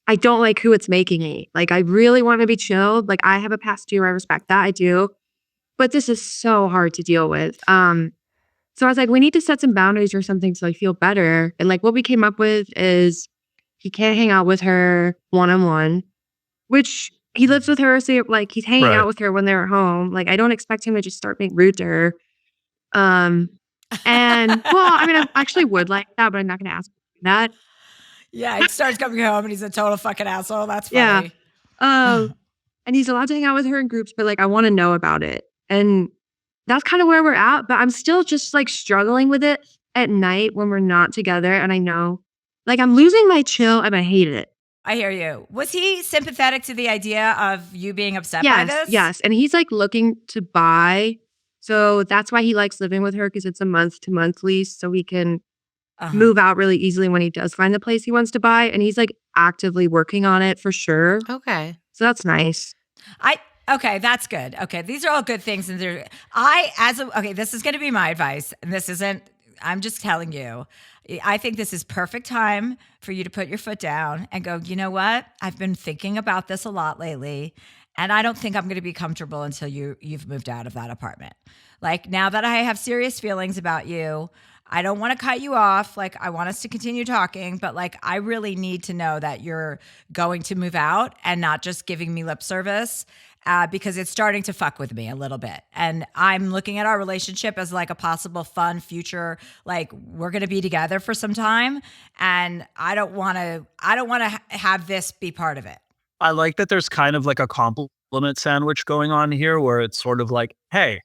Speaker 4: I don't like who it's making me. Like, I really want to be chilled. Like, I have a past due. I respect that. I do. But this is so hard to deal with. So I was like, we need to set some boundaries or something to like feel better. And like what we came up with is he can't hang out with her one-on-one, which he lives with her. So like he's hanging out with her when they're at home. Like, I don't expect him to just start being rude to her. And well, I mean, I actually would like that, but I'm not going to ask that.
Speaker 2: Yeah, he starts coming home and he's a total fucking asshole. That's funny.
Speaker 4: Yeah. And he's allowed to hang out with her in groups, but like I want to know about it. And that's kind of where we're at. But I'm still just like struggling with it at night when we're not together. And I know like I'm losing my chill and I hate it.
Speaker 2: I hear you. Was he sympathetic to the idea of you being upset by this?
Speaker 4: Yes. And he's like looking to buy. So that's why he likes living with her, because it's a month-to-month lease. So he can move out really easily when he does find the place he wants to buy. And he's like actively working on it for sure.
Speaker 1: Okay.
Speaker 4: So that's nice.
Speaker 2: Okay, that's good. Okay, these are all good things. And this is going to be my advice. And I'm just telling you, I think this is perfect time for you to put your foot down and go, you know what? I've been thinking about this a lot lately. And I don't think I'm going to be comfortable until you've moved out of that apartment. Like, now that I have serious feelings about you, I don't want to cut you off. Like, I want us to continue talking, but like, I really need to know that you're going to move out and not just giving me lip service, because it's starting to fuck with me a little bit. And I'm looking at our relationship as like a possible fun future. Like, we're going to be together for some time, and I don't want to have this be part of it.
Speaker 3: I like that there's kind of like a compliment sandwich going on here where it's sort of like, hey,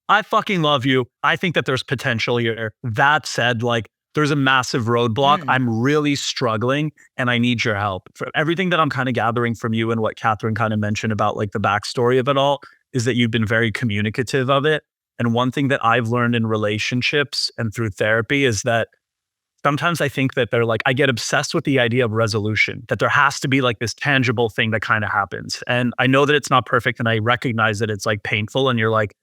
Speaker 3: I fucking love you. I think that there's potential here. That said, like, there's a massive roadblock. I'm really struggling and I need your help. For everything that I'm kind of gathering from you and what Catherine kind of mentioned about like the backstory of it all is that you've been very communicative of it. And one thing that I've learned in relationships and through therapy is that sometimes I think that they're like, I get obsessed with the idea of resolution, that there has to be like this tangible thing that kind of happens. And I know that it's not perfect. And I recognize that it's like painful. And you're like,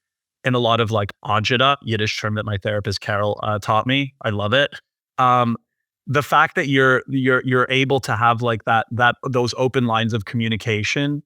Speaker 3: in a lot of like agita, Yiddish term that my therapist Carol taught me. I love it. The fact that you're able to have like those open lines of communication,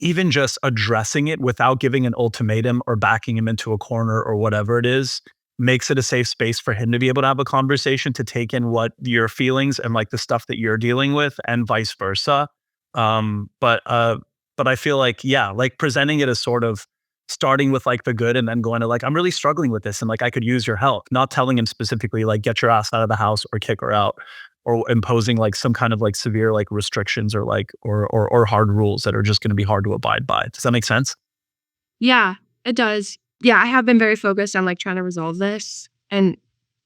Speaker 3: even just addressing it without giving an ultimatum or backing him into a corner or whatever it is, makes it a safe space for him to be able to have a conversation, to take in what your feelings and like the stuff that you're dealing with, and vice versa. But I feel like, yeah, like presenting it as sort of starting with like the good and then going to like, I'm really struggling with this and like I could use your help, not telling him specifically like get your ass out of the house or kick her out, or imposing like some kind of like severe like restrictions or like or hard rules that are just going to be hard to abide by. Does that make sense?
Speaker 4: Yeah, it does. Yeah, I have been very focused on like trying to resolve this. And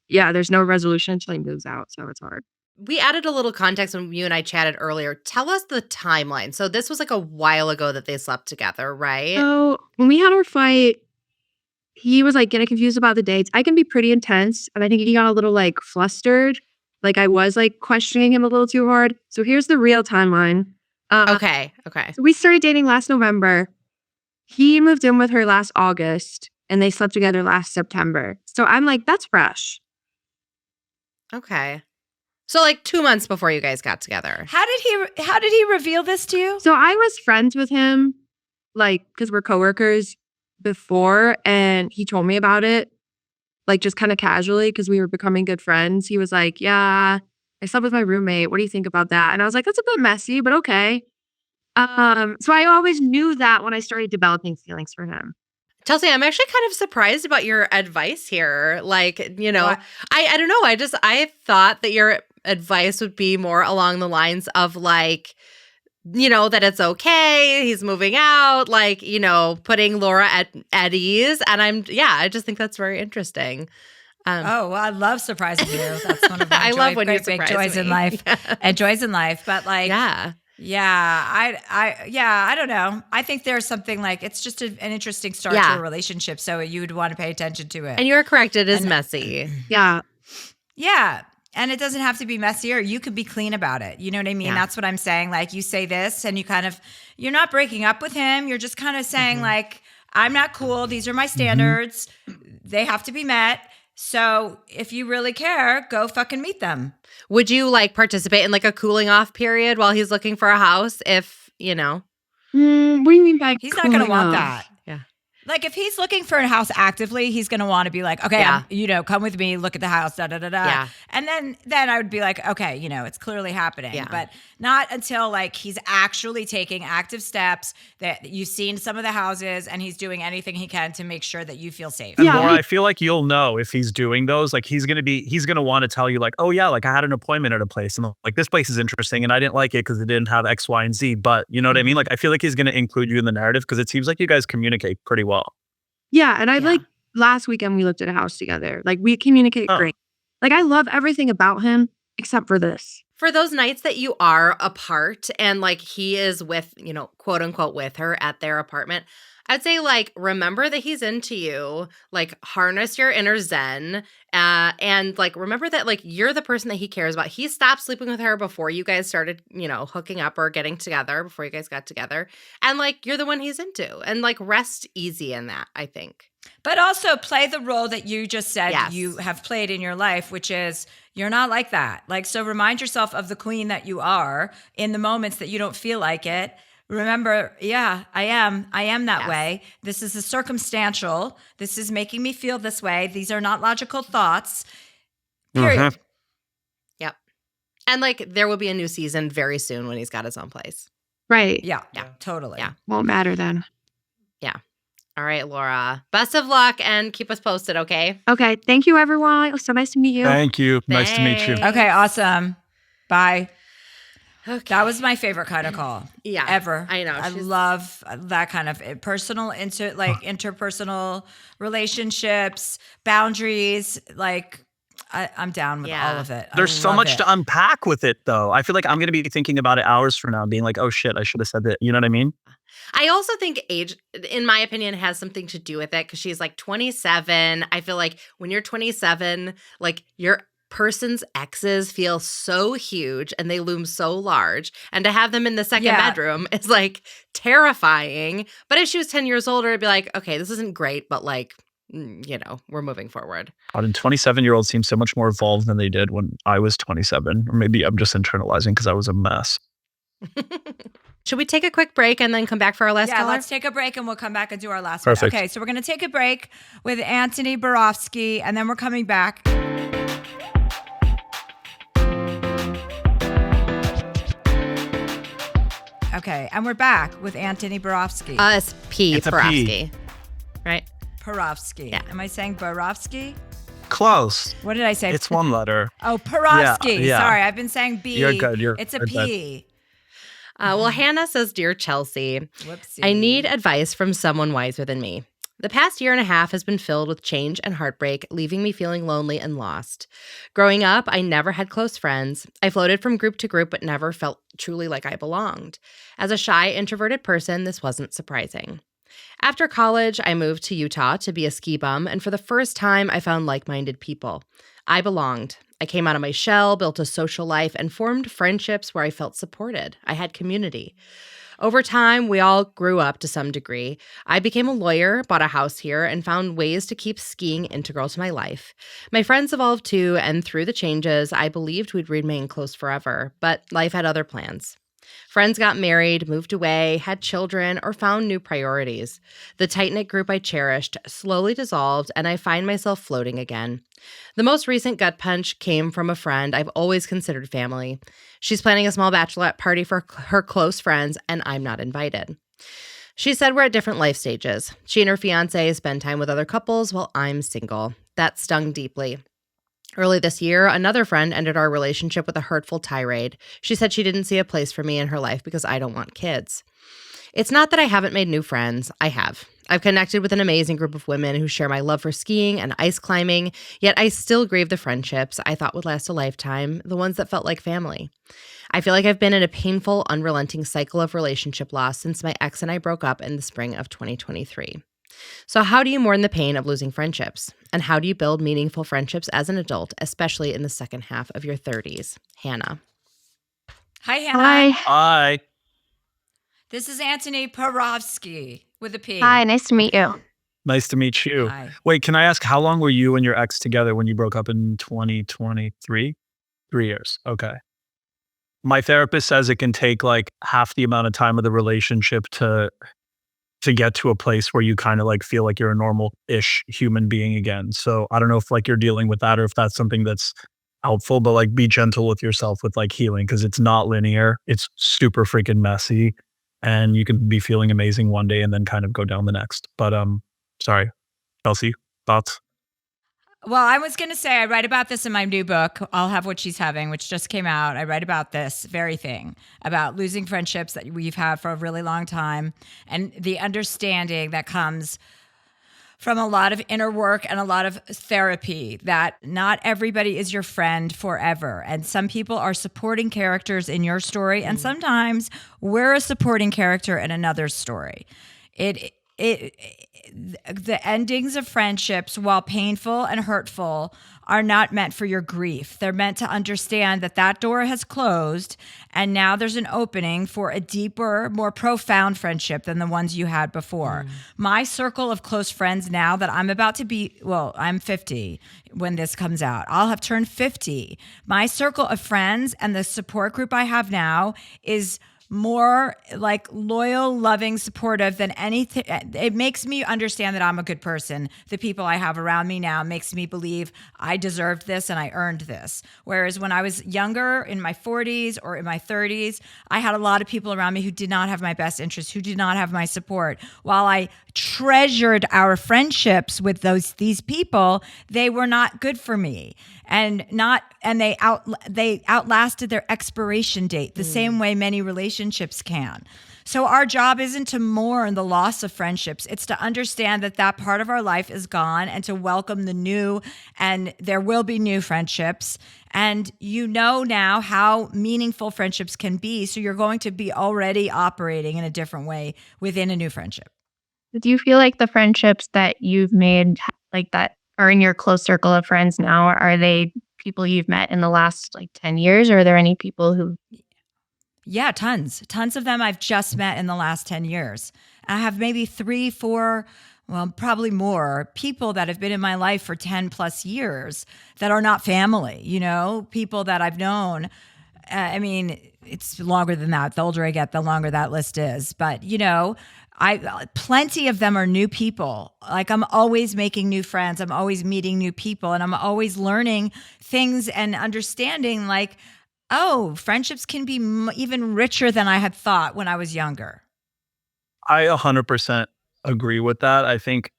Speaker 4: yeah, there's no resolution until he moves out. So it's hard.
Speaker 1: We added a little context when you and I chatted earlier. Tell us the timeline. So this was like a while ago that they slept together, right?
Speaker 4: So when we had our fight, he was like getting confused about the dates. I can be pretty intense. And I think he got a little like flustered. Like I was like questioning him a little too hard. So here's the real timeline.
Speaker 1: Okay.
Speaker 4: So we started dating last November. He moved in with her last August and they slept together last September. So I'm like, that's fresh.
Speaker 1: Okay. So like 2 months before you guys got together.
Speaker 2: How did he reveal this to you?
Speaker 4: So I was friends with him, like, because we're coworkers before, and he told me about it, like just kind of casually because we were becoming good friends. He was like, yeah, I slept with my roommate. What do you think about that? And I was like, that's a bit messy, but okay. So I always knew that when I started developing feelings for him.
Speaker 1: Chelsea, I'm actually kind of surprised about your advice here. Like, you know, I don't know. I thought that your advice would be more along the lines of like, you know, that it's okay, he's moving out, like, you know, putting Laura at ease. And I just think that's very interesting.
Speaker 2: Well, I love surprising you. That's one of my
Speaker 1: I love when you
Speaker 2: big
Speaker 1: surprise
Speaker 2: joys
Speaker 1: me.
Speaker 2: in life. And joys in life. But like, I don't know. I think there's something like, it's just an interesting start to a relationship. So you would want to pay attention to it.
Speaker 1: And you're correct. It is messy.
Speaker 4: Yeah.
Speaker 2: Yeah. And it doesn't have to be messier. You could be clean about it. You know what I mean?
Speaker 1: Yeah.
Speaker 2: That's what I'm saying. Like you say this and you're not breaking up with him. You're just kind of saying like, I'm not cool. These are my standards. They have to be met. So if you really care, go fucking meet them.
Speaker 1: Would you like participate in like a cooling off period while he's looking for a house? If, you know,
Speaker 4: What do you mean by
Speaker 2: He's not going to
Speaker 4: cooling
Speaker 2: want
Speaker 4: off?
Speaker 2: that.
Speaker 1: yeah.
Speaker 2: Like if he's looking for a house actively, he's going to want to be like, okay,
Speaker 1: Yeah.
Speaker 2: come with me, look at the house, da da da da.
Speaker 1: Yeah.
Speaker 2: And then I would be like, okay, it's clearly happening.
Speaker 1: Yeah.
Speaker 2: But not until like he's actually taking active steps, that you've seen some of the houses and he's doing anything he can to make sure that you feel safe.
Speaker 3: And
Speaker 4: Yeah,
Speaker 3: Laura,
Speaker 4: he-
Speaker 3: I feel like you'll know if he's doing those. Like he's gonna want to tell you like, oh yeah, like I had an appointment at a place and like this place is interesting and I didn't like it because it didn't have X, Y, and Z. But you know what I mean? Like I feel like he's gonna include you in the narrative because it seems like you guys communicate pretty well.
Speaker 4: Yeah, and like last weekend we looked at a house together. Like we communicate great. Like I love everything about him except for this.
Speaker 1: For those nights that you are apart and like he is with, quote unquote, with her at their apartment, I'd say like remember that he's into you, like harness your inner zen, and like remember that like you're the person that he cares about. He stopped sleeping with her before you guys started, hooking up or getting together, before you guys got together. And like you're the one he's into. And like rest easy in that, I think.
Speaker 2: But also play the role that you just said
Speaker 1: Yes.
Speaker 2: you have played in your life, which is you're not like that. Like, so remind yourself of the queen that you are in the moments that you don't feel like it. Remember, yeah, I am that
Speaker 1: Yes.
Speaker 2: way. This is a circumstantial. This is making me feel this way. These are not logical thoughts. Period.
Speaker 1: Yep. And like there will be a new season very soon when he's got his own place.
Speaker 4: Right.
Speaker 2: Yeah,
Speaker 1: Yeah.
Speaker 2: totally.
Speaker 1: Yeah.
Speaker 4: Won't matter then.
Speaker 1: All right, Laura. Best of luck and keep us posted, okay?
Speaker 4: Okay. Thank you, everyone. It was so nice to meet you.
Speaker 3: Thank you. Nice to meet you.
Speaker 1: Thanks.
Speaker 2: Okay, awesome. Bye.
Speaker 1: Okay.
Speaker 2: That was my favorite kind of call.
Speaker 1: Yeah.
Speaker 2: Ever.
Speaker 1: I know.
Speaker 2: I
Speaker 1: She's-
Speaker 2: love that kind of interpersonal relationships, boundaries. Like I'm down with all of it.
Speaker 3: There's so
Speaker 2: love
Speaker 3: much
Speaker 2: it.
Speaker 3: to unpack with it, though. I feel like I'm going to be thinking about it hours from now, being like, oh shit, I should have said that. You know what I mean?
Speaker 1: I also think age, in my opinion, has something to do with it because she's like 27. I feel like when you're 27, like your person's exes feel so huge and they loom so large. And to have them in the second bedroom is like terrifying. But if she was 10 years older, it'd be like, okay, this isn't great, but like, we're moving forward.
Speaker 3: God, and 27-year-olds seem so much more evolved than they did when I was 27. Or maybe I'm just internalizing because I was a mess.
Speaker 1: Should we take a quick break and then come back for our last caller?
Speaker 2: Let's take a break and we'll come back and do our last
Speaker 3: Perfect.
Speaker 2: one. Okay, so we're going to take a break with Antoni Porowski and then we're coming back. Okay, and we're back with Antoni Porowski.
Speaker 1: It's P.
Speaker 3: It's a
Speaker 1: Porowski.
Speaker 3: P.
Speaker 1: Right?
Speaker 2: Porowski.
Speaker 1: Yeah.
Speaker 2: Am I saying Borowski?
Speaker 3: Close.
Speaker 2: What did I say?
Speaker 3: It's one letter.
Speaker 2: Oh, Porowski.
Speaker 3: Yeah.
Speaker 2: Sorry, I've been saying B.
Speaker 3: You're good.
Speaker 2: It's a
Speaker 3: good.
Speaker 2: P.
Speaker 1: Well, Hannah says, Dear Chelsea,
Speaker 2: Whoopsie.
Speaker 1: I need advice from someone wiser than me. The past year and a half has been filled with change and heartbreak, leaving me feeling lonely and lost. Growing up, I never had close friends. I floated from group to group, but never felt truly like I belonged. As a shy, introverted person, this wasn't surprising. After college, I moved to Utah to be a ski bum, and for the first time, I found like-minded people. I belonged. I came out of my shell, built a social life, and formed friendships where I felt supported. I had community. Over time, we all grew up to some degree. I became a lawyer, bought a house here, and found ways to keep skiing integral to my life. My friends evolved too, and through the changes, I believed we'd remain close forever, but life had other plans. Friends got married, moved away, had children, or found new priorities. The tight-knit group I cherished slowly dissolved, and I find myself floating again. The most recent gut punch came from a friend I've always considered family. She's planning a small bachelorette party for her close friends, and I'm not invited. She said we're at different life stages. She and her fiancé spend time with other couples while I'm single. That stung deeply. Early this year, another friend ended our relationship with a hurtful tirade. She said she didn't see a place for me in her life because I don't want kids. It's not that I haven't made new friends. I have. I've connected with an amazing group of women who share my love for skiing and ice climbing, yet I still grieve the friendships I thought would last a lifetime, the ones that felt like family. I feel like I've been in a painful, unrelenting cycle of relationship loss since my ex and I broke up in the spring of 2023. So how do you mourn the pain of losing friendships? And how do you build meaningful friendships as an adult, especially in the second half of your 30s? Hannah.
Speaker 2: Hi, Hannah.
Speaker 4: Hi.
Speaker 3: Hi.
Speaker 2: This is Antoni Porowski with a P.
Speaker 5: Hi, nice to meet you.
Speaker 3: Nice to meet you.
Speaker 2: Hi.
Speaker 3: Wait, can I ask how long were you and your ex together when you broke up in 2023? 3 years. Okay. My therapist says it can take like half the amount of time of the relationship to get to a place where you kind of like feel like you're a normal-ish human being again. So I don't know if like you're dealing with that or if that's something that's helpful, but like be gentle with yourself with like healing because it's not linear. It's super freaking messy and you can be feeling amazing one day and then kind of go down the next. But sorry, Chelsea, thoughts?
Speaker 2: Well, I was going to say, I write about this in my new book, I'll Have What She's Having, which just came out. I write about this very thing, about losing friendships that we've had for a really long time and the understanding that comes from a lot of inner work and a lot of therapy that not everybody is your friend forever. And some people are supporting characters in your story, and sometimes we're a supporting character in another's story. The endings of friendships, while painful and hurtful, are not meant for your grief. They're meant to understand that that door has closed and now there's an opening for a deeper, more profound friendship than the ones you had before. My circle of close friends now that I'm about to be, well, I'm 50 when this comes out. I'll have turned 50. My circle of friends and the support group I have now is more like loyal, loving, supportive than anything. It makes me understand that I'm a good person. The people I have around me now makes me believe I deserved this and I earned this. Whereas when I was younger, in my 40s or in my 30s, I had a lot of people around me who did not have my best interests, who did not have my support. While I treasured our friendships with these people, they were not good for me. And they outlasted their expiration date the same way many relationships can. So our job isn't to mourn the loss of friendships. It's to understand that that part of our life is gone and to welcome the new, and there will be new friendships. And you know now how meaningful friendships can be. So you're going to be already operating in a different way within a new friendship.
Speaker 4: Do you feel like the friendships that you've made, like that are in your close circle of friends now, are they people you've met in the last like 10 years? Or are there any people who?
Speaker 2: Yeah, tons. Tons of them I've just met in the last 10 years. I have maybe 3, 4, well, probably more people that have been in my life for 10 plus years that are not family, people that I've known. I mean, it's longer than that. The older I get, the longer that list is. But, plenty of them are new people. Like I'm always making new friends. I'm always meeting new people and I'm always learning things and understanding like, oh, friendships can be even richer than I had thought when I was younger.
Speaker 3: I 100% agree with that. I think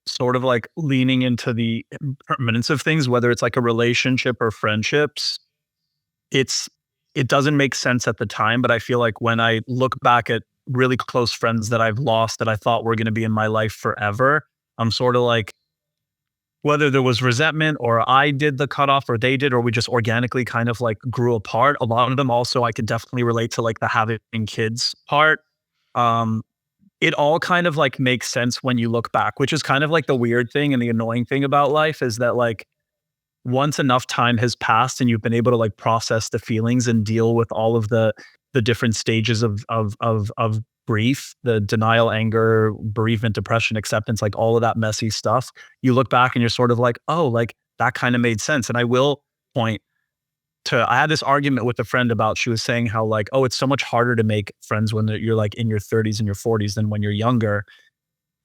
Speaker 3: sort of like leaning into the impermanence of things, whether it's like a relationship or friendships, it doesn't make sense at the time, but I feel like when I look back at really close friends that I've lost that I thought were going to be in my life forever, I'm sort of like, whether there was resentment or I did the cutoff or they did, or we just organically kind of like grew apart. A lot of them also I could definitely relate to like the having kids part. Um, it all kind of like makes sense when you look back, which is kind of like the weird thing and the annoying thing about life is that like once enough time has passed and you've been able to like process the feelings and deal with all of the different stages of grief, the denial, anger, bereavement, depression, acceptance, like all of that messy stuff, you look back and you're sort of like, oh, like that kind of made sense. And I will point to, I had this argument with a friend about, she was saying how like, oh, it's so much harder to make friends when you're like in your 30s and your 40s than when you're younger.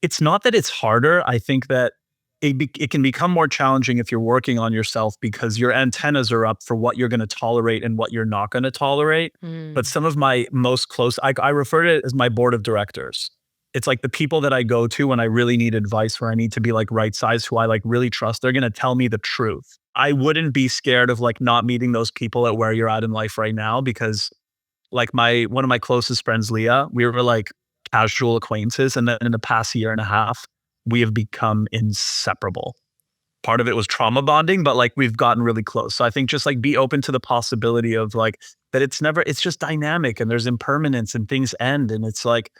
Speaker 3: It's not that it's harder. I think that it can become more challenging if you're working on yourself because your antennas are up for what you're going to tolerate and what you're not going to tolerate. But some of my most close, I refer to it as my board of directors. It's like the people that I go to when I really need advice, where I need to be like right size, who I like really trust. They're going to tell me the truth. I wouldn't be scared of like not meeting those people at where you're at in life right now, because like one of my closest friends, Leah, we were like casual acquaintances. And then in the past year and a half, we have become inseparable. Part of it was trauma bonding, but like we've gotten really close. So I think just like be open to the possibility of like that it's just dynamic and there's impermanence and things end. And it's like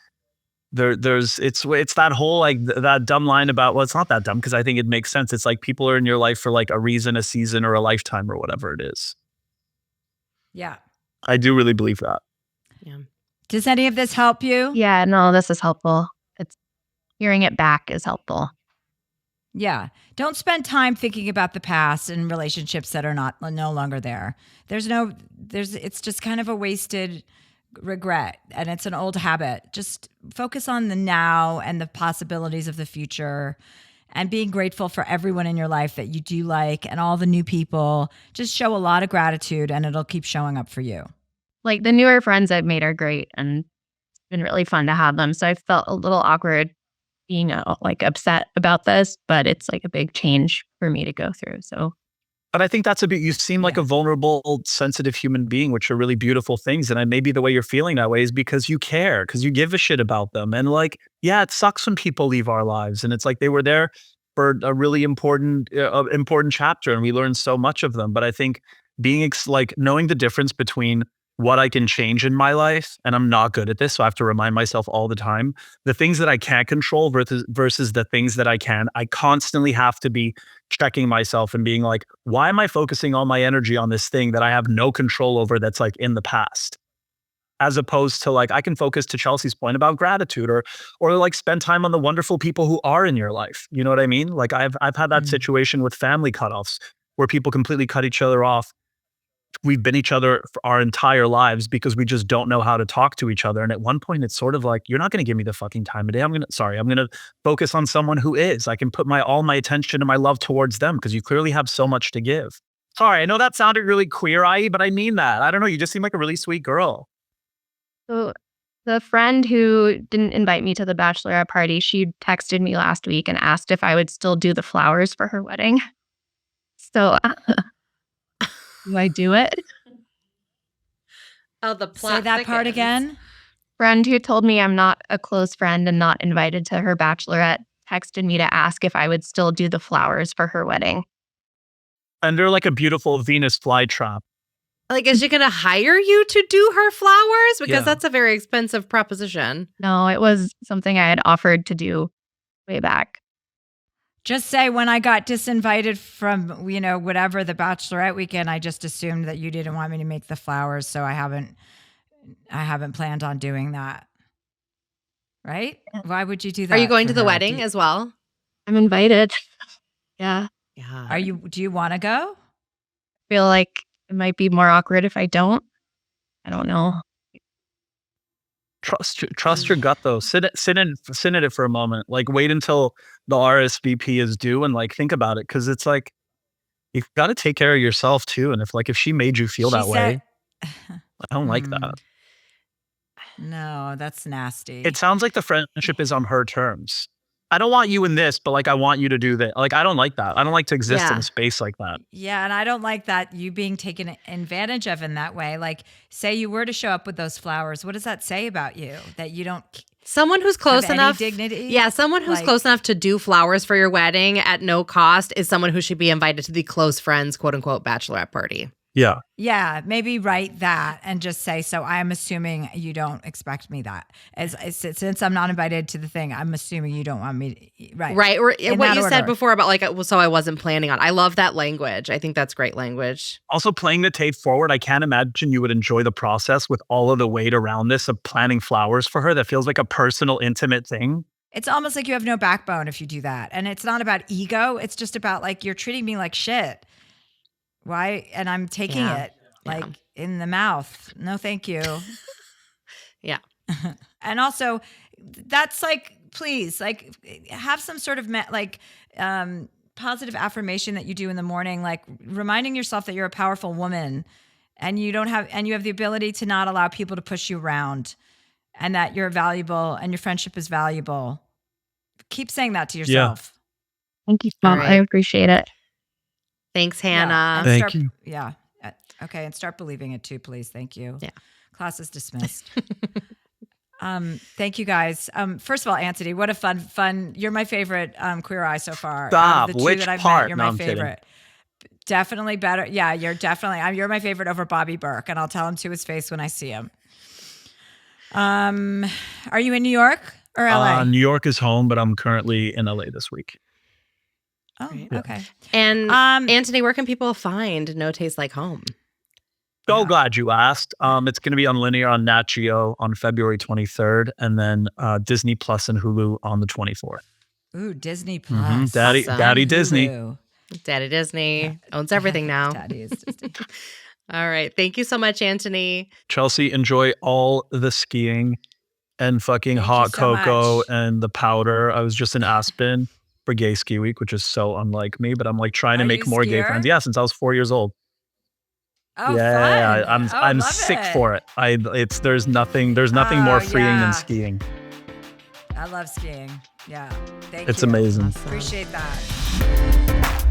Speaker 3: it's that whole like that dumb line about, well, it's not that dumb because I think it makes sense. It's like people are in your life for like a reason, a season, or a lifetime, or whatever it is.
Speaker 2: Yeah.
Speaker 3: I do really believe that.
Speaker 1: Yeah.
Speaker 2: Does any of this help you?
Speaker 4: Yeah, no, this is helpful.
Speaker 5: hearing it back is helpful.
Speaker 2: Yeah. Don't spend time thinking about the past and relationships that are no longer there. It's just kind of a wasted regret, and it's an old habit. Just focus on the now and the possibilities of the future, and being grateful for everyone in your life that you do like and all the new people. Just show a lot of gratitude and it'll keep showing up for you.
Speaker 5: Like the newer friends I've made are great and it's been really fun to have them. So I felt a little awkward being like upset about this, but it's like a big change for me to go through. So,
Speaker 3: But I think that's you seem like a vulnerable, sensitive human being, which are really beautiful things. And maybe the way you're feeling that way is because you care, because you give a shit about them. And like, yeah, it sucks when people leave our lives. And it's like they were there for a really important chapter and we learned so much of them. But I think being like knowing the difference between what I can change in my life, and I'm not good at this, so I have to remind myself all the time, the things that I can't control versus the things that I can. I constantly have to be checking myself and being like, why am I focusing all my energy on this thing that I have no control over that's like in the past? As opposed to like, I can focus to Chelsea's point about gratitude or like spend time on the wonderful people who are in your life. You know what I mean? Like I've had that situation with family cutoffs where people completely cut each other off. We've been each other for our entire lives because we just don't know how to talk to each other. And at one point it's sort of like, you're not going to give me the fucking time of day. I'm going to focus on someone who is. I can put all my attention and my love towards them because you clearly have so much to give. Sorry, I know that sounded really queer-eye, but I mean that. I don't know. You just seem like a really sweet girl.
Speaker 5: So the friend who didn't invite me to the bachelorette party, she texted me last week and asked if I would still do the flowers for her wedding. So do I do it?
Speaker 1: Oh, the plot
Speaker 2: Say that part
Speaker 1: thickens.
Speaker 2: again.
Speaker 5: Friend who told me I'm not a close friend and not invited to her bachelorette texted me to ask if I would still do the flowers for her wedding.
Speaker 3: And they're like a beautiful Venus flytrap.
Speaker 1: Like, is she going to hire you to do her flowers? Because
Speaker 3: Yeah.
Speaker 1: that's a very expensive proposition.
Speaker 5: No, it was something I had offered to do way back.
Speaker 2: Just say, when I got disinvited from, whatever the bachelorette weekend, I just assumed that you didn't want me to make the flowers, so I haven't planned on doing that. Right? Why would you do that?
Speaker 1: Are you going
Speaker 2: for
Speaker 1: to the
Speaker 2: her?
Speaker 1: wedding as well?
Speaker 5: I'm invited. Yeah.
Speaker 1: Yeah.
Speaker 2: Do you want to go?
Speaker 5: Feel like it might be more awkward if I don't. I don't know.
Speaker 3: Trust your gut though. Sit in it for a moment. Like wait until the RSVP is due and like think about it, because it's like you've got to take care of yourself too. And if she made you feel that way, I don't like that.
Speaker 2: No, that's nasty.
Speaker 3: It sounds like the friendship is on her terms. I don't want you in this, but like I want you to do that. Like I don't like that. I don't like to exist in a space like that.
Speaker 2: Yeah, and I don't like that you being taken advantage of in that way. Like, say you were to show up with those flowers, what does that say about you? That you don't
Speaker 1: Someone who's close
Speaker 2: have
Speaker 1: enough.
Speaker 2: any dignity?
Speaker 1: Yeah, someone who's close enough to do flowers for your wedding at no cost is someone who should be invited to the close friends, quote unquote, bachelorette party.
Speaker 3: Yeah.
Speaker 2: Yeah, maybe write that and just say, so I'm assuming you don't expect me that. Since I'm not invited to the thing, I'm assuming you don't want me to, right.
Speaker 1: Right. Or
Speaker 2: In
Speaker 1: what
Speaker 2: that
Speaker 1: you said
Speaker 2: order.
Speaker 1: before about like, so I wasn't planning on. I love that language. I think that's great language.
Speaker 3: Also, playing the tape forward, I can't imagine you would enjoy the process with all of the weight around this of planning flowers for her. That feels like a personal, intimate thing.
Speaker 2: It's almost like you have no backbone if you do that. And it's not about ego. It's just about like, you're treating me like shit. Why? And I'm taking it like in the mouth. No, thank you.
Speaker 1: Yeah.
Speaker 2: And also, that's like, please, like, have some sort of positive affirmation that you do in the morning, like reminding yourself that you're a powerful woman, and you have the ability to not allow people to push you around, and that you're valuable and your friendship is valuable. Keep saying that to yourself.
Speaker 5: Thank you, Mom.
Speaker 1: All
Speaker 5: I
Speaker 1: right.
Speaker 5: appreciate it.
Speaker 1: Thanks,
Speaker 2: Yeah,
Speaker 1: Hannah.
Speaker 2: and
Speaker 3: Thank
Speaker 2: start,
Speaker 3: you.
Speaker 2: Yeah. Okay. And start believing it too, please. Thank you.
Speaker 1: Yeah.
Speaker 2: Class is dismissed. Thank you guys. First of all, Antoni, what a fun. You're my favorite Queer Eye so far.
Speaker 3: Stop.
Speaker 2: Out of the two
Speaker 3: Which
Speaker 2: that I've
Speaker 3: part?
Speaker 2: met, you're
Speaker 3: No,
Speaker 2: my
Speaker 3: I'm kidding.
Speaker 2: favorite. Definitely better. Yeah, you're my favorite over Bobby Burke, and I'll tell him to his face when I see him. Are you in New York or LA?
Speaker 3: New York is home, but I'm currently in LA this week.
Speaker 2: Oh,
Speaker 1: Great.
Speaker 2: okay.
Speaker 1: And
Speaker 2: Um,
Speaker 1: Antoni, where can people find No Taste Like Home?
Speaker 3: So
Speaker 2: Yeah.
Speaker 3: glad you asked. It's going to be on linear on Nat Geo on February 23rd, and then Disney Plus and Hulu on the 24th.
Speaker 2: Ooh, Disney Plus.
Speaker 3: Daddy,
Speaker 1: Awesome.
Speaker 3: Daddy
Speaker 2: And
Speaker 3: Disney.
Speaker 2: Hulu.
Speaker 1: Daddy Disney owns everything now.
Speaker 2: Daddy is Disney.
Speaker 1: All right. Thank you so much, Antoni.
Speaker 3: Chelsea, enjoy all the skiing and fucking
Speaker 2: Thank you
Speaker 3: hot
Speaker 2: so
Speaker 3: cocoa
Speaker 2: much.
Speaker 3: and the powder. I was just in Aspen for Gay Ski Week, which is so unlike me, but I'm like trying to
Speaker 2: Are
Speaker 3: make
Speaker 2: you
Speaker 3: more
Speaker 2: a
Speaker 3: gay
Speaker 2: skier?
Speaker 3: friends. Yeah, since I was 4 years old.
Speaker 2: Oh,
Speaker 3: Yeah,
Speaker 2: fun.
Speaker 3: I'm
Speaker 2: love
Speaker 3: sick
Speaker 2: it.
Speaker 3: for it. There's nothing more freeing
Speaker 2: yeah.
Speaker 3: than skiing.
Speaker 2: I love skiing. Yeah. Thank
Speaker 3: It's
Speaker 2: you.
Speaker 3: amazing.
Speaker 1: Awesome.
Speaker 2: Appreciate that.